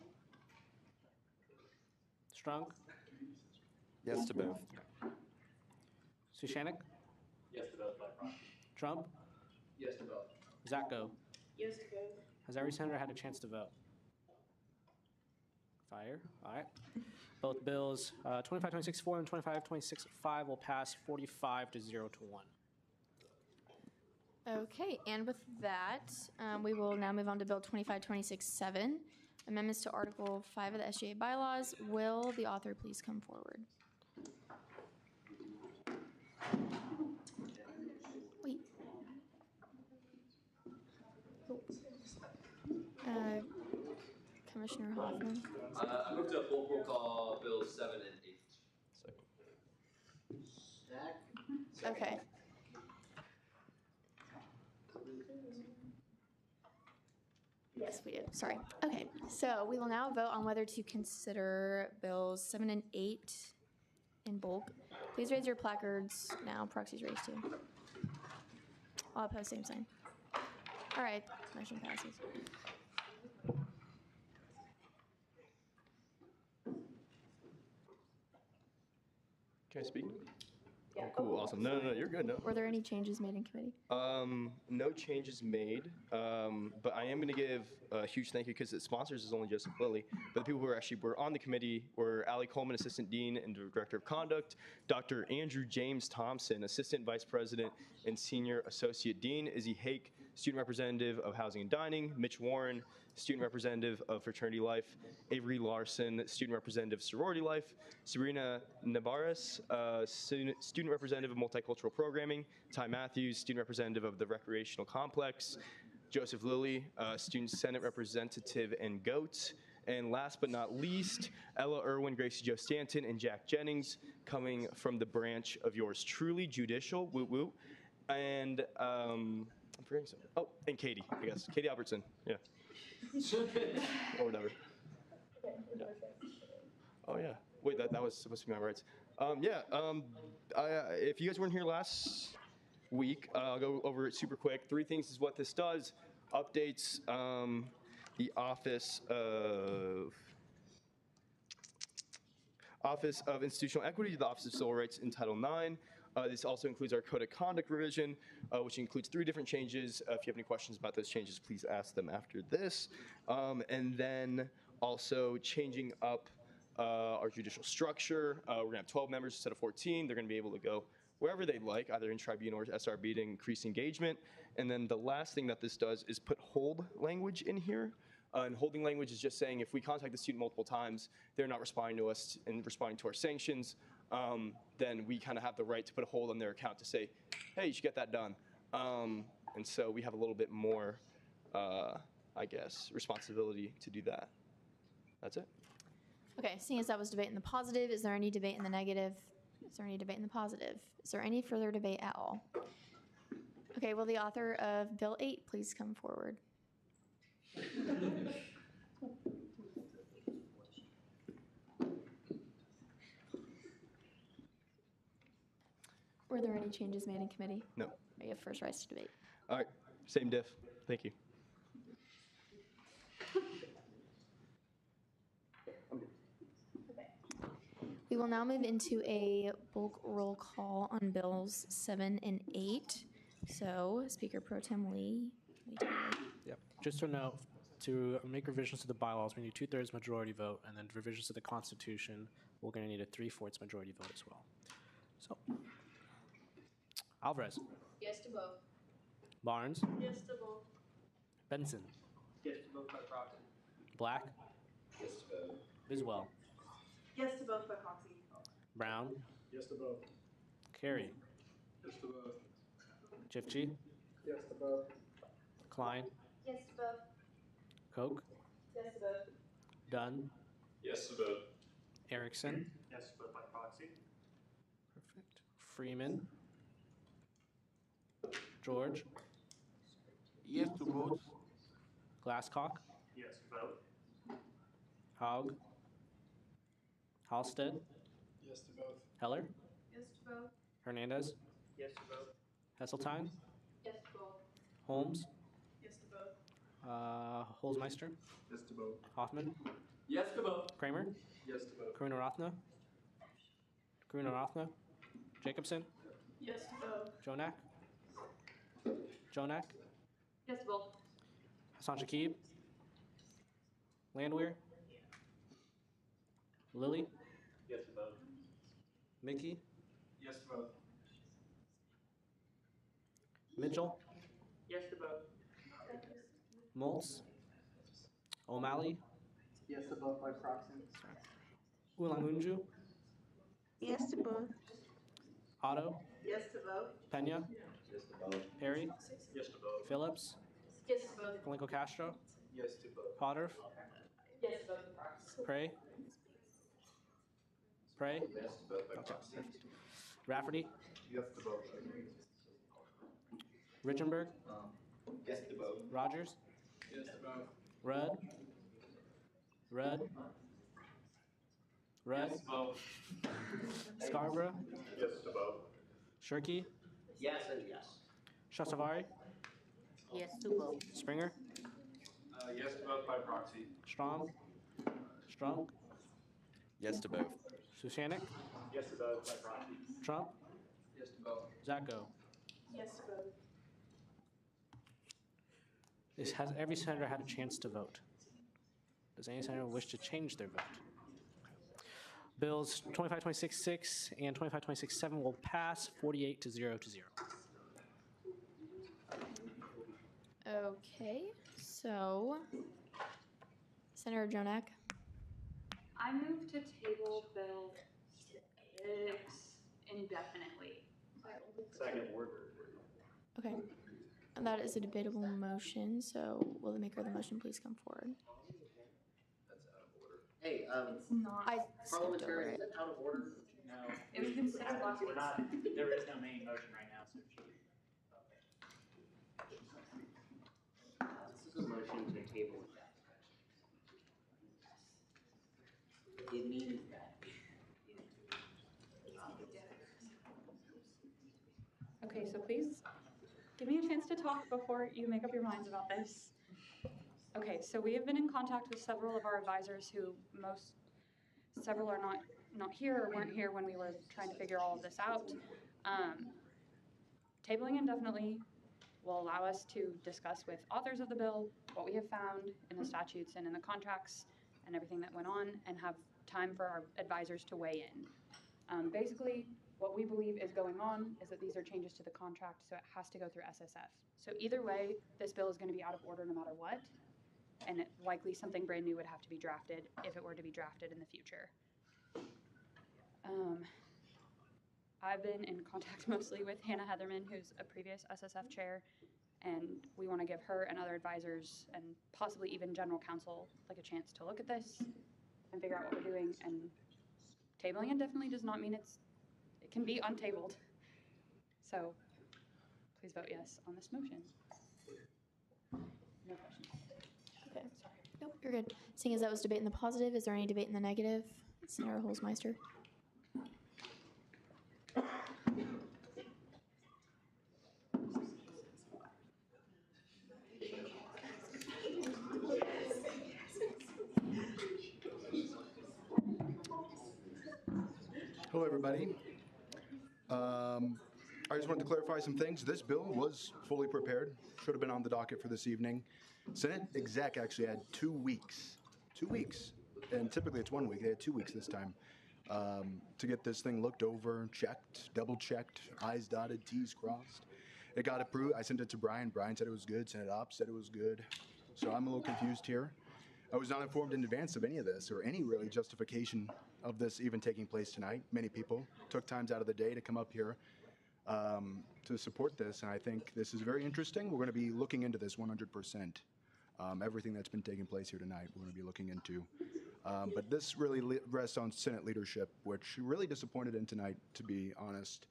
Strunk, Yes to both. Sushanik, Yes to both by proxy. Trump, Yes to both. Zacko. Yes to both. Has every senator had a chance to vote? Fire. All right. Both bills, 2526-4 and 2526-5 will pass 45 to 0 to 1. Okay, and with that, we will now move on to Bill 2526-7, amendments to Article 5 of the SGA bylaws. Will the author please come forward? Wait. Commissioner Hoffman. I move to full roll call bills 7 and 8. Okay. Yes, we did. Sorry. Okay, so we will now vote on whether to consider bills 7 and 8 in bulk. Please raise your placards now. Proxies raised too. All opposed, same sign. All right, motion passes. Can I speak? Oh, cool, awesome. No, you're good. No. Were there any changes made in committee? No changes made, but I am going to give a huge thank you because the sponsors is only Joseph Lilly, but the people who were on the committee were Allie Coleman, Assistant Dean and Director of Conduct, Dr. Andrew James Thompson, Assistant Vice President and Senior Associate Dean, Izzy Hake, Student Representative of Housing and Dining, Mitch Warren, Student Representative of Fraternity Life, Avery Larson, Student Representative Sorority Life, Sabrina Navarez, Student Representative of Multicultural Programming, Ty Matthews, Student Representative of the Recreational Complex, Joseph Lilly, Student Senate Representative and GOAT, and last but not least, Ella Irwin, Gracie Jo Stanton, and Jack Jennings, coming from the branch of yours truly, Judicial, woot woot, and I'm forgetting something. Oh, and Katie, I guess. Katie Albertson, yeah. Or whatever. Yeah. Oh yeah. Wait, that was supposed to be my rights. If you guys weren't here last week, I'll go over it super quick. 3 things is what this does. Updates the Office of Institutional Equity to the Office of Civil Rights in Title IX. This also includes our Code of Conduct revision, which includes 3 different changes. If you have any questions about those changes, please ask them after this. And then also changing up our judicial structure. We're going to have 12 members instead of 14. They're going to be able to go wherever they'd like, either in tribunal or SRB to increase engagement. And then the last thing that this does is put hold language in here. And holding language is just saying if we contact the student multiple times, they're not responding to us and responding to our sanctions, then we kind of have the right to put a hold on their account to say, hey, you should get that done. And so we have a little bit more, I guess, responsibility to do that. That's it. Okay, seeing as that was debate in the positive, is there any debate in the negative? Is there any debate in the positive? Is there any further debate at all? Okay, will the author of Bill 8 please come forward? Were there any changes made in committee? No. You have first rise to debate. All right, same diff. Thank you. We will now move into a bulk roll call on bills 7 and 8. So, Speaker Pro Tem Lee. Yep. Just to note, to make revisions to the bylaws, we need 2/3 majority vote, and then revisions to the Constitution, we're going to need a 3/4 majority vote as well. So, Alvarez. Yes to both. Barnes. Yes to both. Benson. Yes to vote by proxy. Black. Yes to vote. Biswell. Yes to vote by proxy. Brown. Yes to vote. Carey. Yes to vote. Chifchi. Yes to vote. Klein. Yes to vote. Koch. Yes to vote. Dunn. Yes to vote. Erickson. Yes to vote by proxy. Perfect. Freeman. George. Yes to vote. Glasscock. Yes to vote. Haug. Halsted. Yes to vote. Heller. Yes to vote. Hernandez. Yes to vote. Heseltine. Yes to vote. Holmes. Yes to vote. Holzmeister. Yes to vote. Hoffman. Yes to vote. Kramer. Yes to vote. Karuna Rothna. Karuna Rothna. Jacobson. Yes to vote. Jonak. Jonak. Yes to vote. Hassan Shakib. Landwehr. Lilly. Yes to vote. Mickey. Yes to vote. Mitchell. Yes to vote. Moltz. O'Malley. Yes to vote by proxy. Ulangunju. Yes to vote. Otto. Yes to vote. Pena. Yes to vote. Perry. Yes to vote. Phillips. Yes to vote. Palenko Castro. Yes to vote. Potter. Yes to vote. Prey. Prey. Yes to vote by proxy. Rafferty. Yes to vote. Richenberg. Yes to vote. Rogers. Yes to vote. Rudd. Rudd. Rudd. Yes to vote. Scarborough. Yes to vote. Shirky. Yes and yes. Shasavari. Yes to vote. Springer. Yes to vote by proxy. Strom. Strunk. Yes to both. Susanik. Yes to vote by proxy. Trump. Yes to vote. Zacco. Yes to vote. Has every senator had a chance to vote? Does any senator wish to change their vote? Bills 2526-6 and 2526-7 will pass 48 to 0 to 0. Okay, so Senator Jonak. I move to table Bill 6 indefinitely. Second word. Okay, and that is a debatable motion, so will the maker of the motion please come forward? That's out of order. Hey, It's not. I skipped over parliamentarian, is it. it out of order? No. It was considered last week. We're not, there is no main motion right now, so. This is a motion to table that. It means that. Okay, so please give me a chance to talk before you make up your minds about this. Okay, so we have been in contact with several of our advisors who several are not here or weren't here when we were trying to figure all of this out. Tabling indefinitely will allow us to discuss with authors of the bill what we have found in the statutes and in the contracts and everything that went on, and have time for our advisors to weigh in. Basically, what we believe is going on is that these are changes to the contract, so it has to go through SSF. So either way, this bill is going to be out of order no matter what, and likely something brand new would have to be drafted if it were to be drafted in the future. I've been in contact mostly with Hannah Heatherman, who's a previous SSF chair, and we want to give her and other advisors and possibly even general counsel like a chance to look at this and figure out what we're doing. And tabling indefinitely does not mean it can be untabled. So please vote yes on this motion. No questions. Okay. Nope, you're good. Seeing as that was debate in the positive, is there any debate in the negative? Senator Holzmeister. Hello, everybody. I just wanted to clarify some things. This bill was fully prepared, should have been on the docket for this evening. Senate exec actually had 2 weeks. 2 weeks. And typically it's 1 week. They had 2 weeks this time to get this thing looked over, checked, double checked, I's dotted, T's crossed. It got approved. I sent it to Brian. Brian said it was good. Senate Ops said it was good. So I'm a little confused here. I was not informed in advance of any of this or any really justification of this even taking place tonight. Many people took times out of the day to come up here to support this, and I think this is very interesting. We're going to be looking into this 100%. Everything that's been taking place here tonight, we're going to be looking into. But this really rests on Senate leadership, which really disappointed in tonight, to be honest,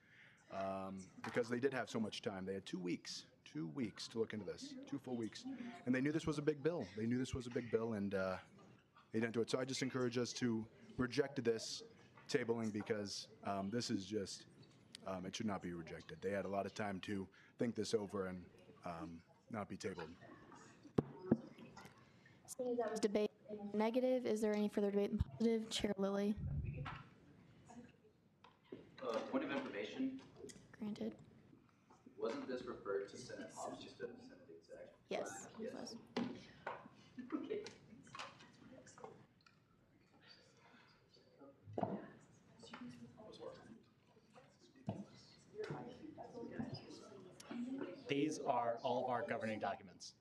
because they did have so much time. They had 2 weeks to look into this, 2 full weeks. And they knew this was a big bill. They knew this was a big bill, and they didn't do it. So I just encourage us to reject this tabling because this is just, it should not be rejected. They had a lot of time to think this over and not be tabled. Seeing that was debate in negative, is there any further debate in positive? Chair Lilly. Point of information, Granted. wasn't this referred to Senate Ops instead of Senate Exec? Yes, it was. These are all of our governing documents.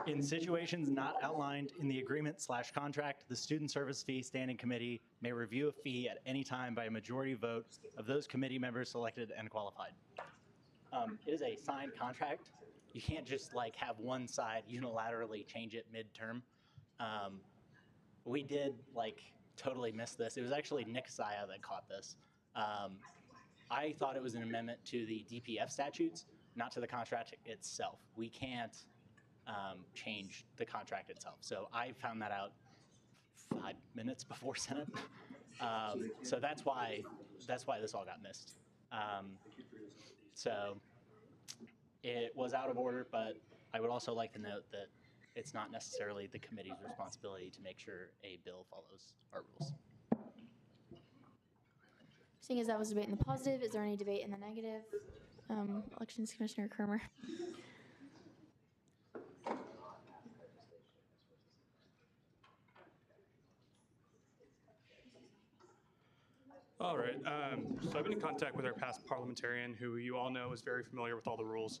In situations not outlined in the agreement/contract, the Student Service Fee Standing Committee may review a fee at any time by a majority vote of those committee members selected and qualified. It is a signed contract. You can't just like have one side unilaterally change it midterm. We did like totally miss this. It was actually Nick Saya that caught this. I thought it was an amendment to the DPF statutes, not to the contract itself. We can't change the contract itself. So I found that out 5 minutes before Senate. So that's why this all got missed. So it was out of order, but I would also like to note that it's not necessarily the committee's responsibility to make sure a bill follows our rules. Seeing as that was debate in the positive, is there any debate in the negative? Elections Commissioner Kermer. All right, so I've been in contact with our past parliamentarian, who you all know is very familiar with all the rules,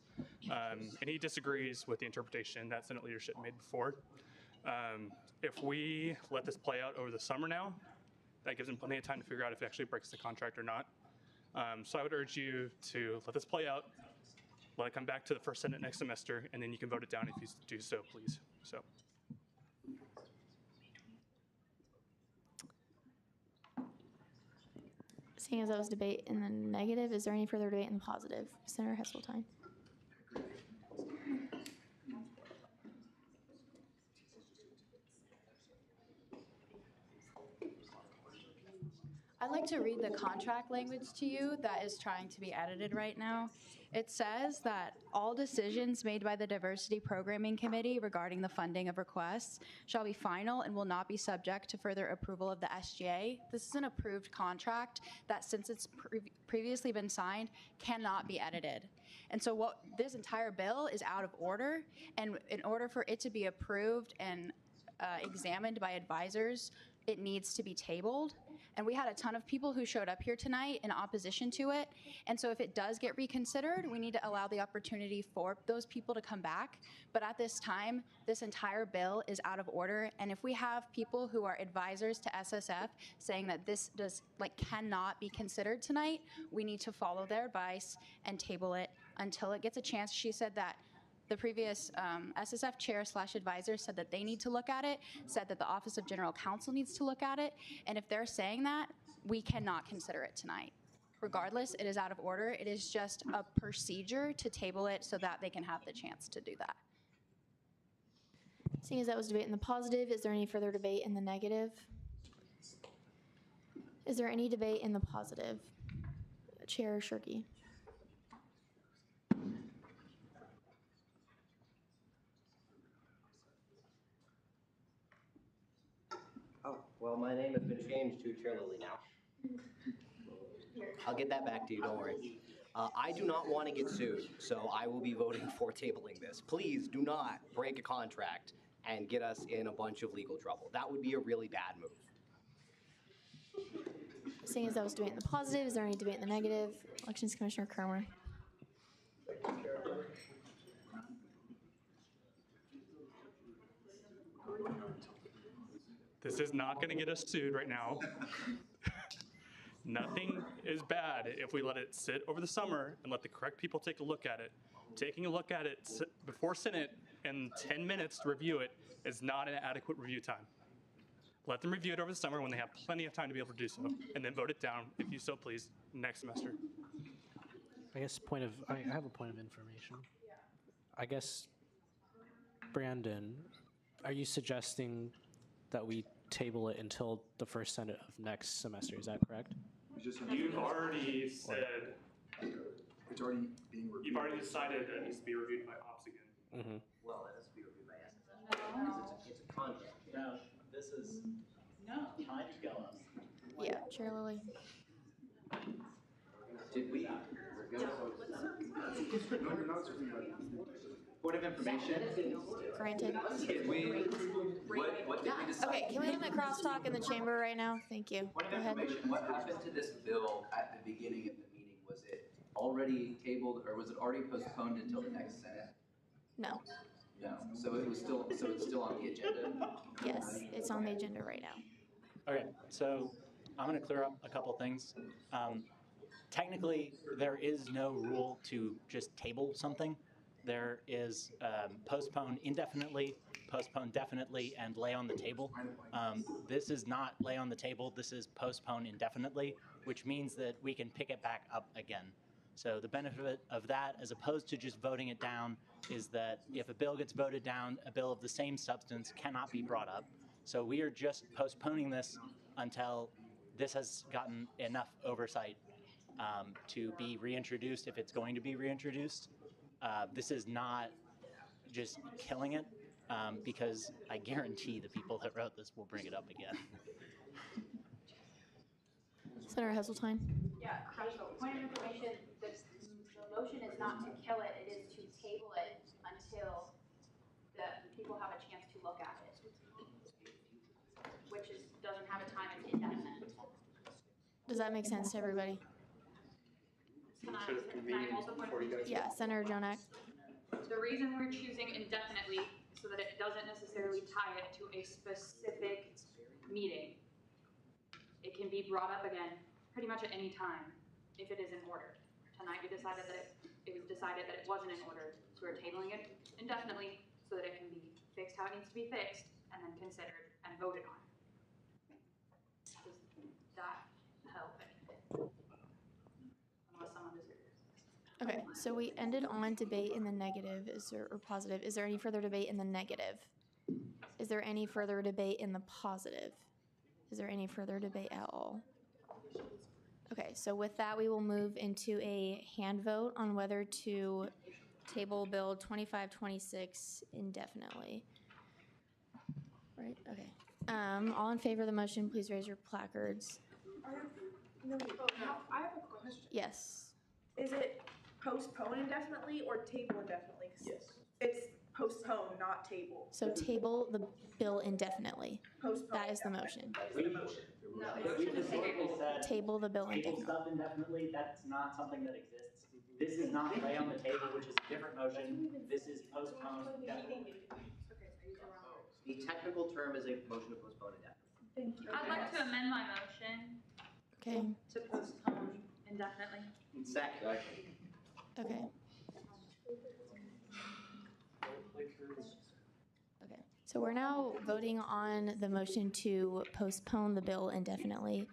and he disagrees with the interpretation that Senate leadership made before. If we let this play out over the summer now, that gives them plenty of time to figure out if it actually breaks the contract or not. So I would urge you to let this play out, let it come back to the first Senate next semester, and then you can vote it down if you do so, please. So. Seeing as that was debate in the negative, is there any further debate in the positive? Senator Heseltine. I'd like to read the contract language to you that is trying to be edited right now. It says that all decisions made by the Diversity Programming Committee regarding the funding of requests shall be final and will not be subject to further approval of the SGA. This is an approved contract that, since it's previously been signed, cannot be edited. And so this entire bill is out of order, and in order for it to be approved and examined by advisors, it needs to be tabled. And we had a ton of people who showed up here tonight in opposition to it. And so if it does get reconsidered, we need to allow the opportunity for those people to come back. But at this time, this entire bill is out of order. And if we have people who are advisors to SSF saying that this cannot be considered tonight, we need to follow their advice and table it until it gets a chance. She said that the previous SSF chair/advisor said that they need to look at it, said that the Office of General Counsel needs to look at it, and if they're saying that, we cannot consider it tonight. Regardless, it is out of order. It is just a procedure to table it so that they can have the chance to do that. Seeing as that was debate in the positive, is there any further debate in the negative? Is there any debate in the positive? Chair Shirky. Oh, well, my name has been changed to Chair Lilly now. I'll get that back to you, don't worry. I do not want to get sued, so I will be voting for tabling this. Please do not break a contract and get us in a bunch of legal trouble. That would be a really bad move. seeing as I was debating the positive, is there any debate in the negative? Elections Commissioner Kermer. This is not going to get us sued right now. Nothing is bad if we let it sit over the summer and let the correct people take a look at it. Taking a look at it before Senate in 10 minutes to review it is not an adequate review time. Let them review it over the summer when they have plenty of time to be able to do so, and then vote it down, if you so please, next semester. I guess I have a point of information. I guess, Brandon, are you suggesting that we table it until the first Senate of next semester? Is that correct? You've already said, It's already being reviewed. you've already decided that it needs to be reviewed by ops again. Mm-hmm. Well, it has to be reviewed by SSF, because it's a contract. No, this is, can I just go up? Yeah, Chair Lilly. Did we? Point of information. Granted. Did we? What did we decide? Okay, can we limit crosstalk in the chamber right now? Thank you. Point Go of ahead. information. What happened to this bill at the beginning of the meeting? Was it already tabled, or was it already postponed until the next Senate? No. No. So it's still on the agenda. Yes, it's on the agenda right now. Okay, so I'm going to clear up a couple things. Technically, there is no rule to just table something. There is postpone indefinitely, postpone definitely, and lay on the table. This is not lay on the table. This is postpone indefinitely, which means that we can pick it back up again. So the benefit of that, as opposed to just voting it down, is that if a bill gets voted down, a bill of the same substance cannot be brought up. So we are just postponing this until this has gotten enough oversight to be reintroduced if it's going to be reintroduced. This is not just killing it, because I guarantee the people that wrote this will bring it up again. Senator Heseltine. Yeah, Crystal, point of information, the motion is not to kill it, it is to table it until the people have a chance to look at it. Which doesn't have a time, it's indefinite. Does that make sense to everybody? Can I also point out? Yeah, Senator Jonak. The reason we're choosing indefinitely is so that it doesn't necessarily tie it to a specific meeting. It can be brought up again pretty much at any time if it is in order. Tonight we decided that it was decided that it wasn't in order, so we're tabling it indefinitely so that it can be fixed how it needs to be fixed and then considered and voted on. Does that help anything? Unless someone disagrees. Okay, so we ended on debate in the negative, or positive. Is there any further debate in the negative? Is there any further debate in the positive? Is there any further debate at all? Okay, so with that, we will move into a hand vote on whether to table Bill 2526 indefinitely. Right, okay. All in favor of the motion, please raise your placards. No, I have a question. Yes. Is it postpone indefinitely or table indefinitely? 'Cause Yes. It's postpone, not table. So table the bill indefinitely. Postpone. That is the motion. That is the motion. We historically said Table the bill table indefinitely. stuff indefinitely. That's not something that exists. This is not lay on the table, which is a different motion. This is postpone indefinitely. The technical term is a motion to postpone indefinitely. Thank you. I'd like to amend my motion Okay, to postpone indefinitely. Second. okay. Okay, so we're now voting on the motion to postpone the bill indefinitely.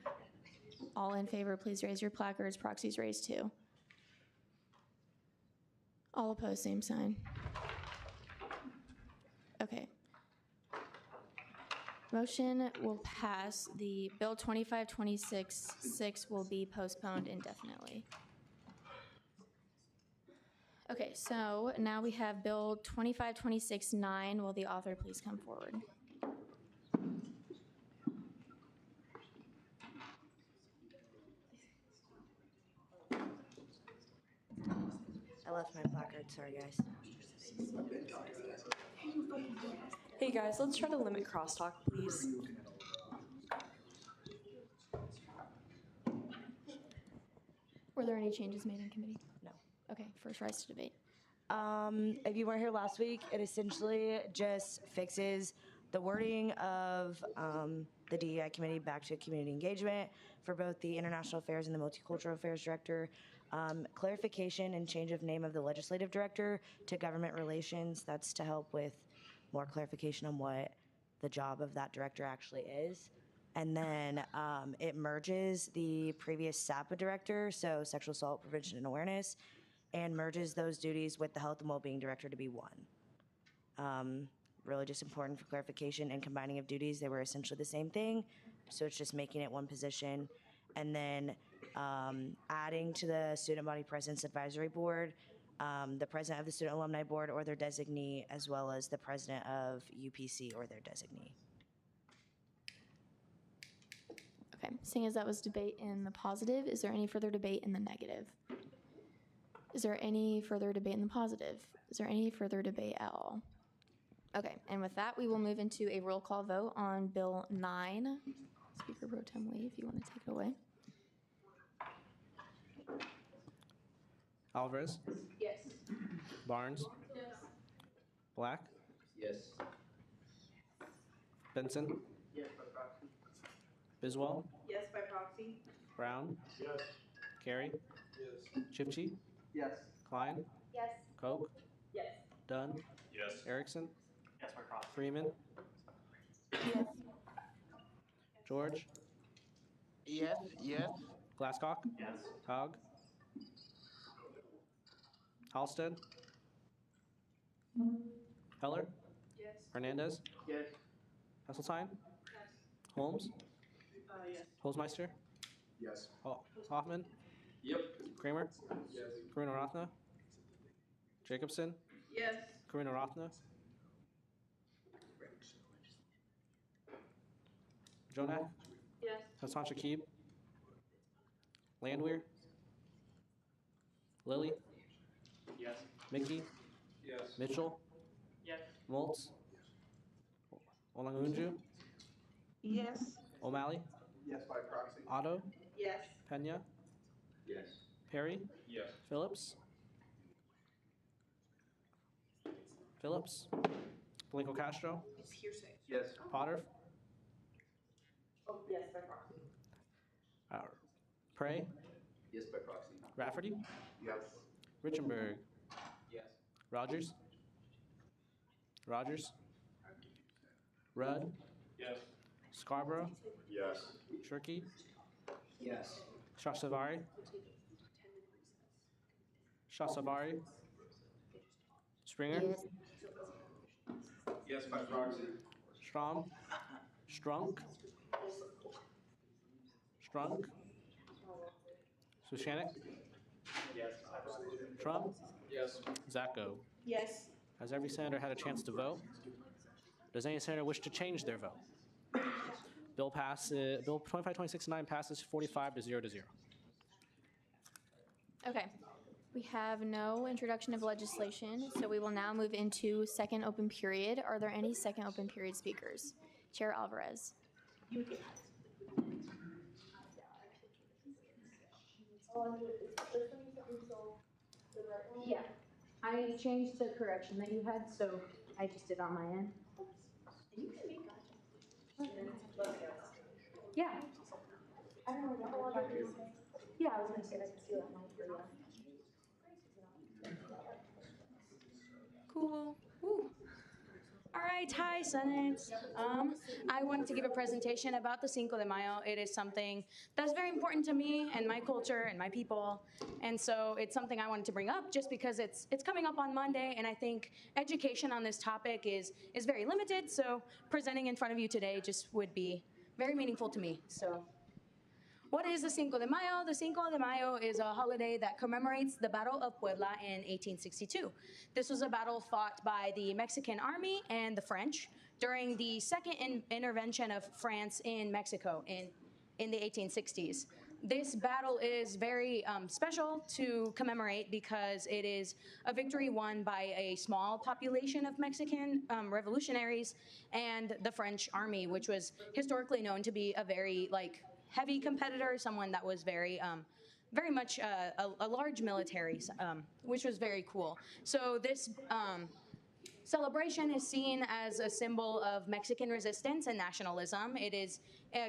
All in favor, please raise your placards. Proxies raised too. All opposed, same sign. Okay. Motion will pass. The Bill 2526-6 will be postponed indefinitely. Okay, so now we have Bill 2526-9. Will the author please come forward? I left my placard, sorry guys. Hey guys, let's try to limit crosstalk, please. Were there any changes made in committee? No. Okay, first rise to debate. If you weren't here last week, it essentially just fixes the wording of the DEI committee back to community engagement for both the International Affairs and the Multicultural Affairs Director. Clarification and change of name of the Legislative Director to Government Relations. That's to help with more clarification on what the job of that director actually is. And then it merges the previous SAPA director, so Sexual Assault Prevention and Awareness, and merges those duties with the Health and Wellbeing Director to be one. Really just important for clarification and combining of duties. They were essentially the same thing, so it's just making it one position. And then adding to the Student Body President's Advisory Board, the president of the Student Alumni Board or their designee, as well as the president of UPC or their designee. Okay, seeing as that was debate in the positive, is there any further debate in the negative? Is there any further debate in the positive? Is there any further debate at all? Okay, and with that, we will move into a roll call vote on Bill 9. Speaker Pro Tem Lee, if you want to take it away. Alvarez, Yes. Barnes, Yes. Black, Yes. Benson, Yes, by proxy. Biswell, Yes, by proxy. Brown, Yes. Carey, Yes. Chifchi, Yes. Klein, Yes. Koch, Yes. Dunn, Yes. Erickson, Yes, by proxy. Freeman, George, Yes. Yes. Glasscock, Yes. Hogg, Halsted, Heller, Yes. Hernandez, Yes. Hesseltine, Yes. Holmes, Yes. Holzmeister, Yes. Hoffman, Yep. Kramer, Yes. Karina Rothna, Jacobson, Yes. Karina Rothna, Jonak, Yes. Hassan Shakib, Landwehr, Lilly, Yes. Mickey, Yes. Mitchell, Yes. Moltz, Olangunju, Yes. O'Malley, Yes, by proxy. Otto, Yes. Pena, Yes. Perry, Yes. Phillips, Blanco Castro, It's hearsay. Yes. Potter, Oh, yes, by proxy. Prey, Yes, by proxy. Rafferty, Yes. Richenberg, Yes. Rogers, Rudd, Yes. Scarborough, Yes. Shirky, Yes. Shahsavari, Springer, Yes, by proxy. Strunk, Sushanik, Yes, by proxy. Trump, Yes. Zacco. Yes. Has every senator had a chance to vote? Does any senator wish to change their vote? Bill 2526-9 passes 45 to 0 to 0. Okay, we have no introduction of legislation, so we will now move into second open period. Are there any second open period speakers? Chair Alvarez. Yeah, I changed the correction that you had, so I just did on my end. Yeah. I don't know what Yeah, I was gonna say I can see that mic for you. Cool. Woo. All right, hi, Senate. I wanted to give a presentation about the Cinco de Mayo. It is something that's very important to me and my culture and my people. And so it's something I wanted to bring up just because it's coming up on Monday, and I think education on this topic is very limited, so presenting in front of you today just would be very meaningful to me. So what is the Cinco de Mayo? The Cinco de Mayo is a holiday that commemorates the Battle of Puebla in 1862. This was a battle fought by the Mexican army and the French during the second intervention of France in Mexico in the 1860s. This battle is very special to commemorate because it is a victory won by a small population of Mexican revolutionaries and the French army, which was historically known to be a very heavy competitor, someone that was very very much a large military, which was very cool. So this celebration is seen as a symbol of Mexican resistance and nationalism. It is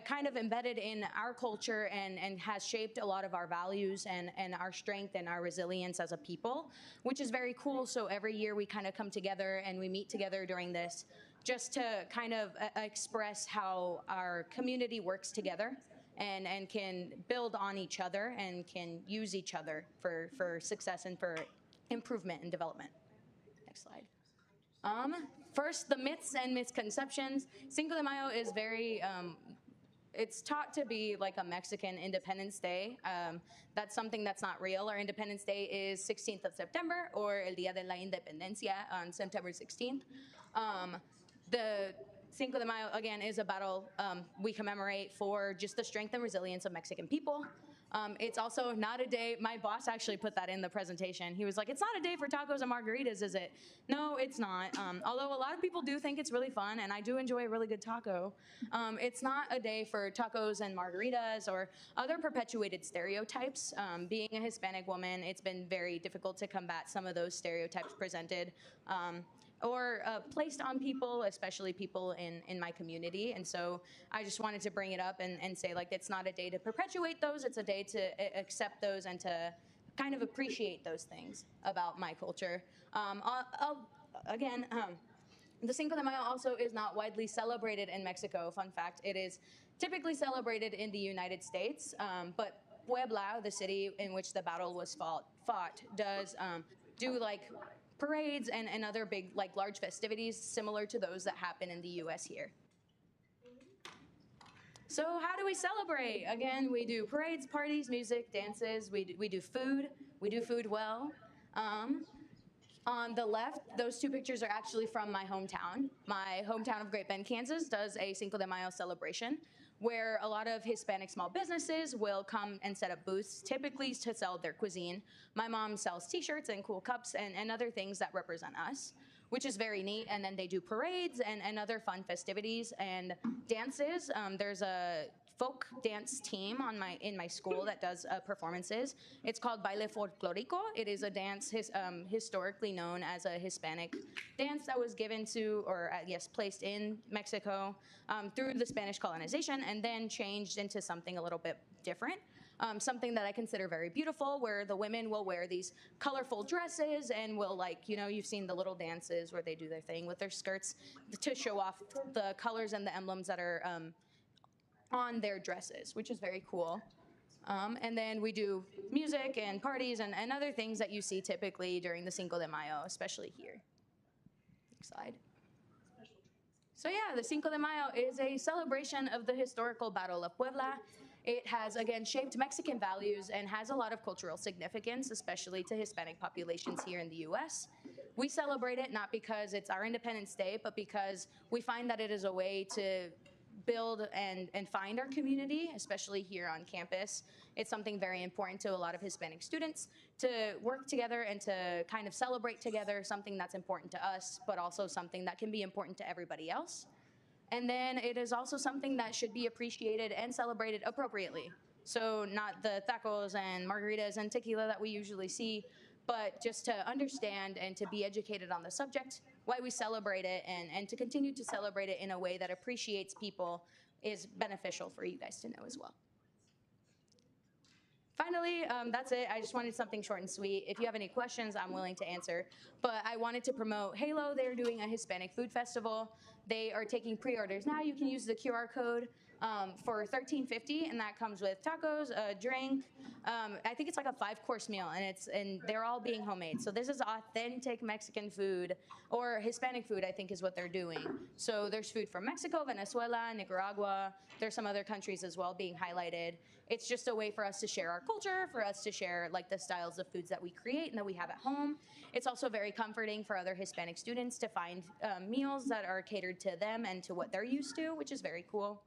kind of embedded in our culture and has shaped a lot of our values and our strength and our resilience as a people, which is very cool. So every year we kind of come together and we meet together during this just to kind of express how our community works together and can build on each other and can use each other for success and for improvement and development. Next slide. First, the myths and misconceptions. Cinco de Mayo is very, it's taught to be like a Mexican Independence Day. That's something that's not real. Our Independence Day is 16th of September, or El Día de la Independencia on September 16th. The Cinco de Mayo, again, is a battle we commemorate for just the strength and resilience of Mexican people. It's also not a day, my boss actually put that in the presentation. He was like, it's not a day for tacos and margaritas, is it? No, it's not. Although a lot of people do think it's really fun, and I do enjoy a really good taco. It's not a day for tacos and margaritas or other perpetuated stereotypes. Being a Hispanic woman, it's been very difficult to combat some of those stereotypes presented. Or placed on people, especially people in my community. And so I just wanted to bring it up and say, like, it's not a day to perpetuate those, it's a day to accept those and to kind of appreciate those things about my culture. The Cinco de Mayo also is not widely celebrated in Mexico. Fun fact, it is typically celebrated in the United States, but Puebla, the city in which the battle was fought does do like parades and other big, like large festivities similar to those that happen in the US here. So how do we celebrate? Again, we do parades, parties, music, dances, we do food. We do food well. On the left, those two pictures are actually from my hometown. My hometown of Great Bend, Kansas does a Cinco de Mayo celebration where a lot of Hispanic small businesses will come and set up booths, typically to sell their cuisine. My mom sells t-shirts and cool cups and other things that represent us, which is very neat. And then they do parades and other fun festivities and dances. There's a folk dance team in my school that does performances. It's called Baile Folclórico. It is a dance historically known as a Hispanic dance that was given to, or placed in Mexico through the Spanish colonization and then changed into something a little bit different. Something that I consider very beautiful, where the women will wear these colorful dresses and will, like, you know, you've seen the little dances where they do their thing with their skirts to show off the colors and the emblems that are on their dresses, which is very cool. And then we do music and parties and other things that you see typically during the Cinco de Mayo, especially here. Next slide. So yeah, the Cinco de Mayo is a celebration of the historical Battle of Puebla. It has, again, shaped Mexican values and has a lot of cultural significance, especially to Hispanic populations here in the US. We celebrate it not because it's our Independence Day, but because we find that it is a way to build and find our community, especially here on campus. It's something very important to a lot of Hispanic students to work together and to kind of celebrate together, something that's important to us, but also something that can be important to everybody else. And then it is also something that should be appreciated and celebrated appropriately. So not the tacos and margaritas and tequila that we usually see, but just to understand and to be educated on the subject, why we celebrate it, and to continue to celebrate it in a way that appreciates people is beneficial for you guys to know as well. Finally, that's it. I just wanted something short and sweet. If you have any questions, I'm willing to answer. But I wanted to promote Halo. They're doing a Hispanic food festival. They are taking pre-orders now. You can use the QR code for $13.50, and that comes with tacos, a drink. I think it's like a 5-course meal, and they're all being homemade. So this is authentic Mexican food, or Hispanic food, I think is what they're doing. So there's food from Mexico, Venezuela, Nicaragua. There's some other countries as well being highlighted. It's just a way for us to share our culture, for us to share like the styles of foods that we create and that we have at home. It's also very comforting for other Hispanic students to find meals that are catered to them and to what they're used to, which is very cool.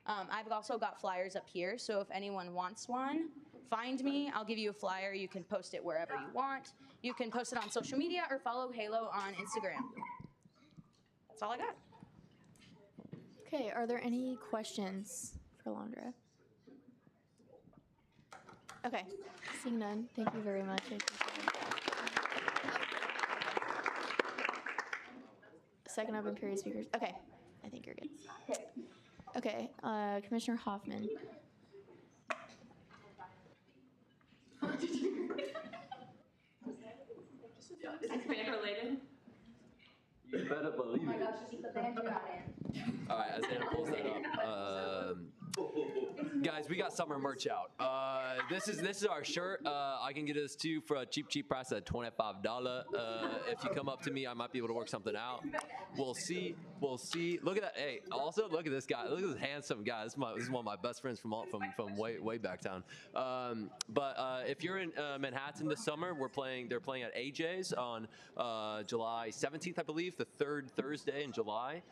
I've also got flyers up here, so if anyone wants one, find me. I'll give you a flyer. You can post it wherever you want. You can post it on social media or follow Halo on Instagram. That's all I got. Okay, are there any questions for Londra? Okay, seeing none, thank you very much. I appreciate it. Second open period speakers. Okay, I think you're good. Okay, Commissioner Hoffman. Is this band related? You better believe Oh my it. gosh, just the band you got in. All right, as Anna pulls that up, guys, we got summer merch out. This is our shirt. I can get this to you for a cheap price at $25. If you come up to me, I might be able to work something out. We'll see. Look at that. Hey, also look at this guy. Look at this handsome guy. This is one of my best friends from way back town. But if you're in Manhattan this summer, they're playing at AJ's on July 17th, I believe, the third Thursday in July.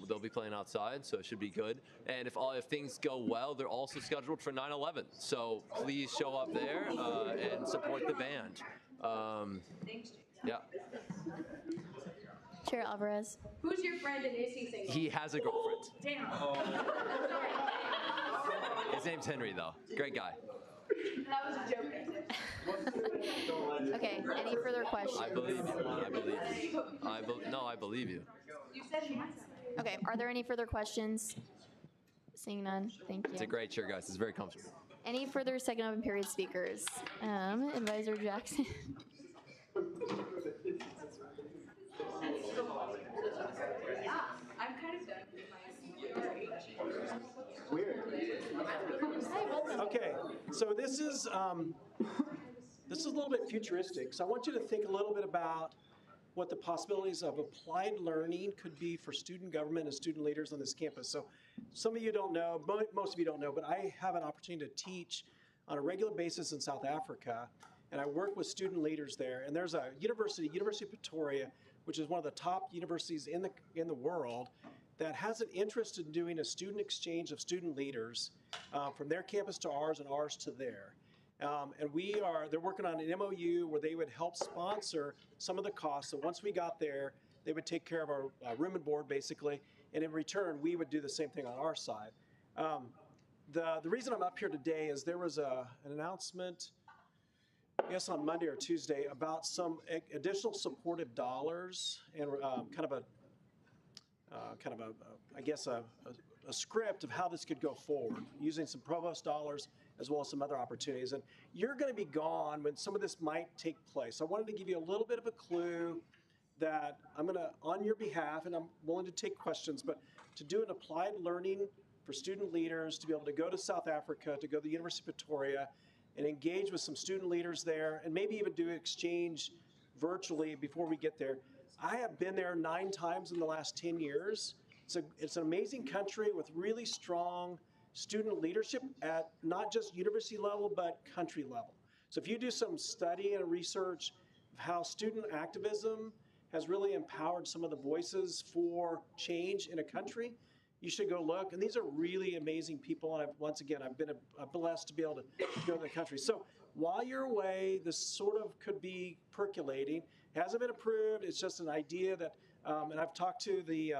They'll be playing outside, so it should be good. And if things go well, they're also scheduled for 9/11. So please show up there and support the band. Yeah. Chair Alvarez. Who's your friend and is he single? He has a girlfriend. Damn. His name's Henry, though. Great guy. That was a joke. Okay, any further questions? I believe you. I believe you. You said yes. Okay, are there any further questions? Seeing none, thank you. It's a great chair, guys. It's very comfortable. Any further second open period speakers? Advisor Jackson. Yeah, I'm kind of done with my Okay, so this is a little bit futuristic. So I want you to think a little bit about what the possibilities of applied learning could be for student government and student leaders on this campus. So some of you don't know, most of you don't know, but I have an opportunity to teach on a regular basis in South Africa, and I work with student leaders there. And there's a University of Pretoria, which is one of the top universities in the world, that has an interest in doing a student exchange of student leaders from their campus to ours and ours to there. And they're working on an MOU where they would help sponsor some of the costs. So once we got there, they would take care of our room and board, basically, and in return, we would do the same thing on our side. The reason I'm up here today is there was an announcement, I guess on Monday or Tuesday, about some additional supportive dollars and a script of how this could go forward, using some provost dollars as well as some other opportunities. And you're going to be gone when some of this might take place. I wanted to give you a little bit of a clue that I'm going to, on your behalf, and I'm willing to take questions, but to do an applied learning for student leaders, to be able to go to South Africa, to go to the University of Pretoria, and engage with some student leaders there, and maybe even do exchange virtually before we get there. I have been there 9 times in the last 10 years. It's an amazing country with really strong student leadership at not just university level, but country level. So if you do some study and research of how student activism has really empowered some of the voices for change in a country, you should go look. And these are really amazing people. And I've been blessed to be able to go to the country. So while you're away, this sort of could be percolating. It hasn't been approved. It's just an idea that, and I've talked to the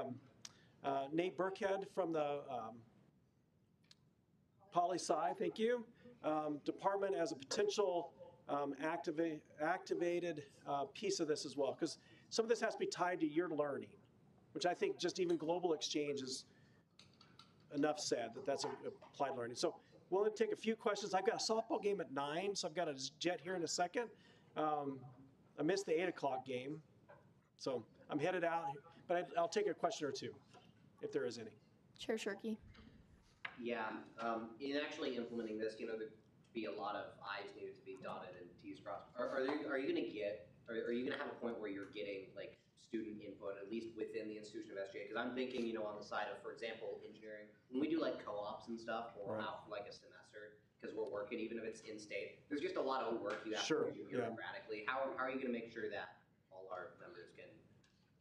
Nate Burkhead from the Poli-Sci, thank you, department as a potential activated piece of this as well, because some of this has to be tied to your learning, which I think just even global exchange is enough said that that's applied learning. So we'll take a few questions. I've got a softball game at 9, so I've got a jet here in a second. I missed the 8 o'clock game, so I'm headed out, but I'll take a question or two, if there is any. Chair Shirky. Yeah, in actually implementing this, there'd be a lot of I's needed to be dotted and T's crossed. Are you gonna have a point where you're getting like student input, at least within the institution of SGA? Because I'm thinking, on the side of, for example, engineering, when we do like co-ops and stuff, or out for like a semester, because we're working, even if it's in-state, there's just a lot of work you have to do bureaucratically. How are you gonna make sure that all our members can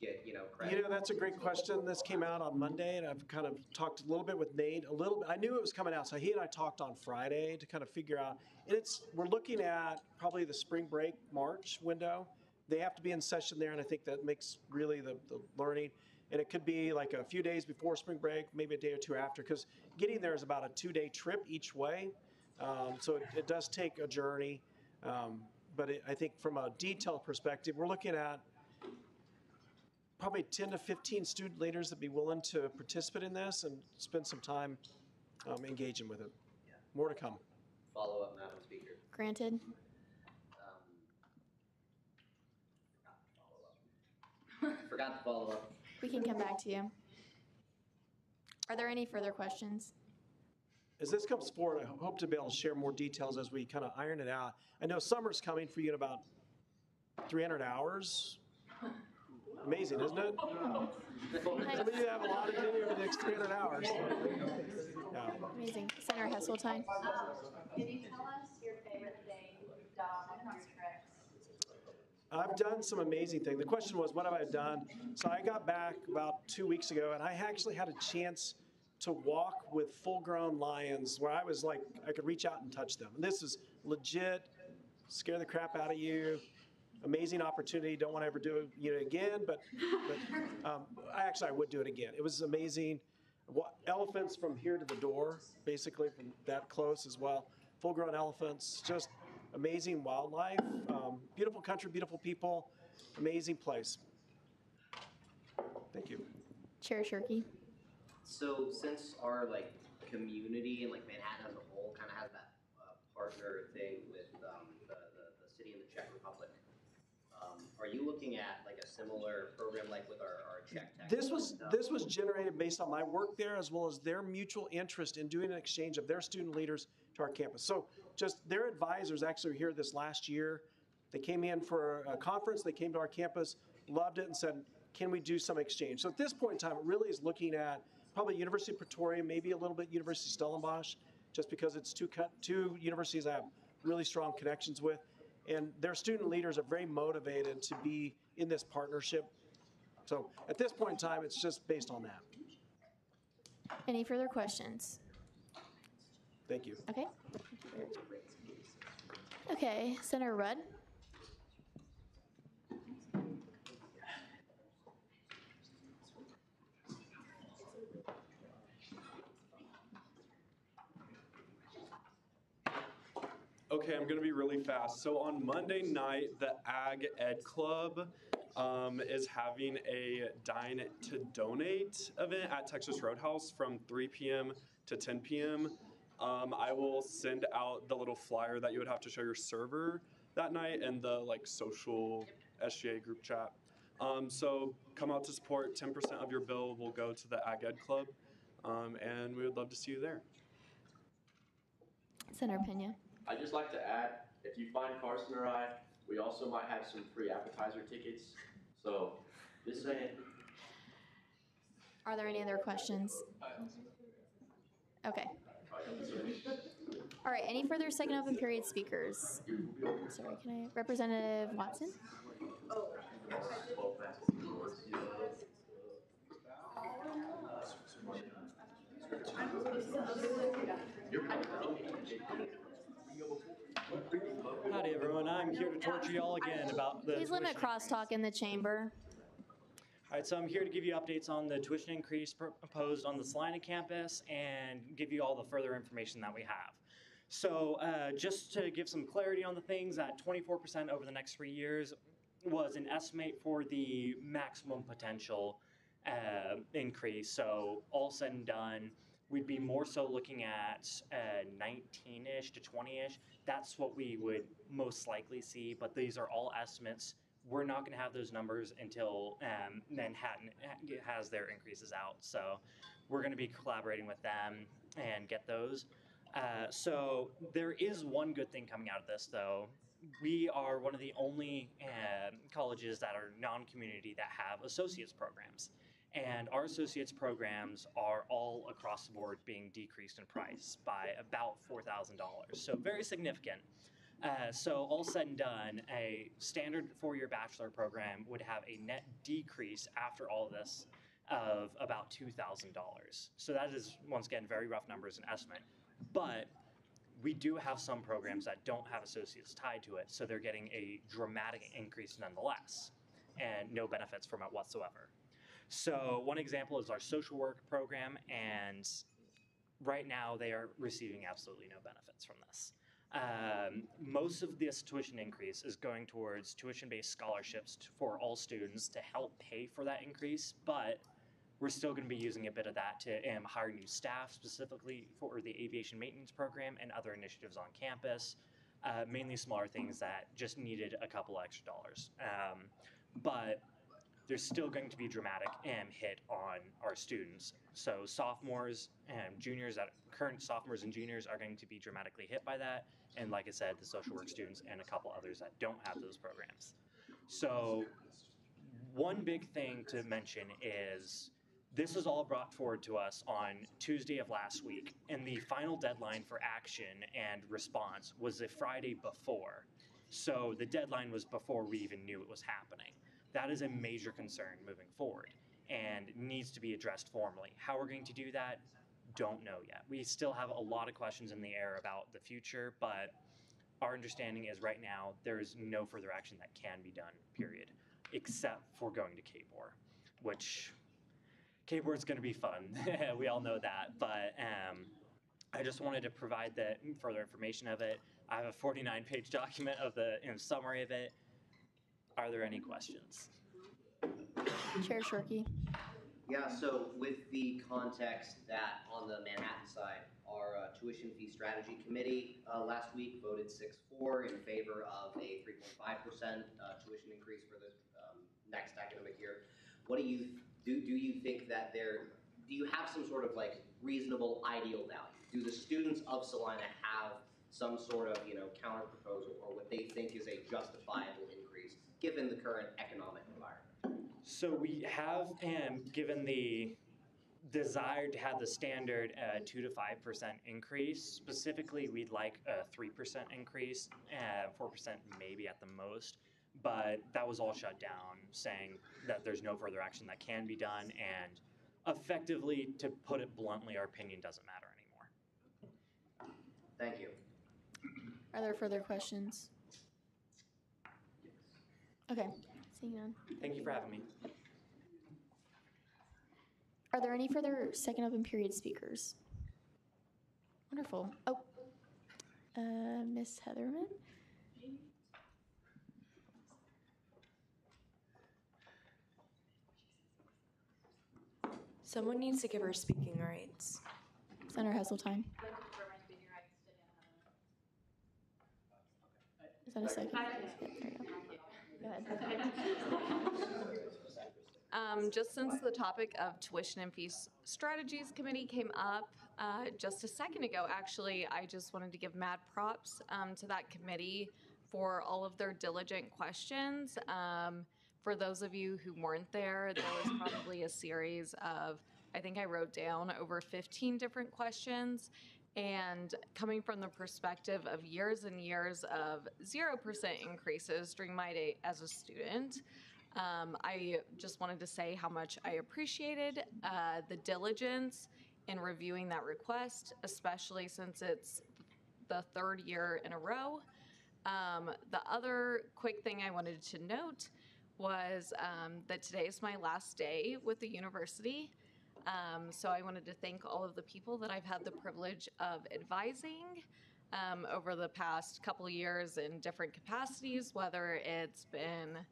get, credit? That's a great question. This came out on Monday, and I've kind of talked a little bit with Nate, a little bit. I knew it was coming out, so he and I talked on Friday to kind of figure out, and we're looking at probably the spring break March window. They have to be in session there, and I think that makes really the learning. And it could be like a few days before spring break, maybe a day or two after, because getting there is about a 2-day trip each way. So it does take a journey. But I think from a detailed perspective, we're looking at probably 10 to 15 student leaders that be willing to participate in this and spend some time engaging with it. More to come. Follow up, Madam Speaker. Granted. Forgot to follow up. We can come back to you. Are there any further questions? As this comes forward, I hope to be able to share more details as we kind of iron it out. I know summer's coming for you in about 300 hours. Amazing, isn't it? Some of you have a lot to do over the next 300 hours. Yeah. Amazing. Senator Heseltine. Can you tell us your favorite thing you've done on your trips? I've done some amazing things. The question was, what have I done? So I got back about 2 weeks ago, and I actually had a chance to walk with full-grown lions where I was like, I could reach out and touch them. And this is legit, scare the crap out of you. Amazing opportunity. Don't want to ever do it again, but I would do it again. It was amazing. Elephants from here to the door, basically from that close as well. Full-grown elephants, just amazing wildlife, beautiful country, beautiful people, amazing place. Thank you. Chair Shirky. So since our community and Manhattan as a whole kind of has that partner thing with the city in the Czech Republic, are you looking at a similar program with our Czech tech? This was generated based on my work there, as well as their mutual interest in doing an exchange of their student leaders to our campus. So just their advisors actually were here this last year. They came in for a conference. They came to our campus, loved it, and said, can we do some exchange? So at this point in time, it really is looking at probably University of Pretoria, maybe a little bit University of Stellenbosch, just because it's two universities I have really strong connections with. And their student leaders are very motivated to be in this partnership. So at this point in time, it's just based on that. Any further questions? Thank you. Okay. Okay, Senator Rudd. Okay, I'm going to be really fast. So on Monday night, the Ag Ed Club is having a Dine to Donate event at Texas Roadhouse from 3 p.m. to 10 p.m. I will send out the little flyer that you would have to show your server that night and the social SGA group chat. So come out to support. 10% of your bill will go to the Ag Ed Club, and we would love to see you there. Senator Pena. I'd just like to add, if you find Carson or I, we also might have some free appetizer tickets. So, just saying. Are there any other questions? Okay. All right, any further second open period speakers? Sorry, can I, Representative Watson? Howdy, everyone. I'm here to torture y'all again about the Please limit crosstalk in the chamber. All right, so I'm here to give you updates on the tuition increase proposed on the Salina campus and give you all the further information that we have. So just to give some clarity on the things, at 24% over the next 3 years was an estimate for the maximum potential increase. So all said and done, we'd be more so looking at 19-ish to 20-ish. That's what we would most likely see, but these are all estimates. We're not going to have those numbers until Manhattan has their increases out. So we're going to be collaborating with them and get those. So there is one good thing coming out of this, though. We are one of the only colleges that are non-community that have associates programs. And our associates programs are all across the board being decreased in price by about $4,000. So very significant. So all said and done, a standard four-year bachelor program would have a net decrease after all of this of about $2,000. So that is, once again, very rough numbers and estimate. But we do have some programs that don't have associates tied to it, so they're getting a dramatic increase nonetheless, and no benefits from it whatsoever. So one example is our social work program, and right now they are receiving absolutely no benefits from this. Most of this tuition increase is going towards tuition-based scholarships for all students to help pay for that increase, but we're still going to be using a bit of that to hire new staff, specifically for the aviation maintenance program and other initiatives on campus, mainly smaller things that just needed a couple extra dollars. But there's still going to be dramatic hit on our students. So sophomores and juniors, current sophomores and juniors are going to be dramatically hit by that. And like I said, the social work students and a couple others that don't have those programs. So one big thing to mention is this was all brought forward to us on Tuesday of last week, and the final deadline for action and response was the Friday before. So the deadline was before we even knew it was happening. That is a major concern moving forward and needs to be addressed formally. How we're going to do that, don't know yet. We still have a lot of questions in the air about the future, but our understanding is right now there is no further action that can be done, period, except for going to KBOR, which KBOR is going to be fun. We all know that, but I just wanted to provide the further information of it. I have a 49-page document of the summary of it. Are there any questions? Chair Shorkey. Yeah, so with the context that on the Manhattan side, our tuition fee strategy committee last week voted 6-4 in favor of a 3.5% tuition increase for the next academic year. What do you think that do you have some sort of like reasonable ideal value? Do the students of Salina have some sort of counter proposal or what they think is a justifiable increase given the current economic environment? So we have, given the desire to have the standard 2 to 5% increase, specifically we'd like a 3% increase, 4% maybe at the most, but that was all shut down, saying that there's no further action that can be done, and effectively, to put it bluntly, our opinion doesn't matter anymore. Thank you. Are there further questions? Okay, seeing none. Thank you for having me. Are there any further second open period speakers? Wonderful. Oh, Ms. Heatherman? Someone needs to give her speaking rights. Senator Heseltine. Is that a second? Yeah, there you go. Go ahead. Just since the topic of tuition and fees strategies committee came up just a second ago, actually, I just wanted to give mad props to that committee for all of their diligent questions. For those of you who weren't there, there was probably a series of, I think I wrote down over 15 different questions. And coming from the perspective of years and years of 0% increases during my day as a student, I just wanted to say how much I appreciated the diligence in reviewing that request, especially since it's the third year in a row. The other quick thing I wanted to note was that today is my last day with the university. So I wanted to thank all of the people that I've had the privilege of advising over the past couple of years in different capacities, whether it's been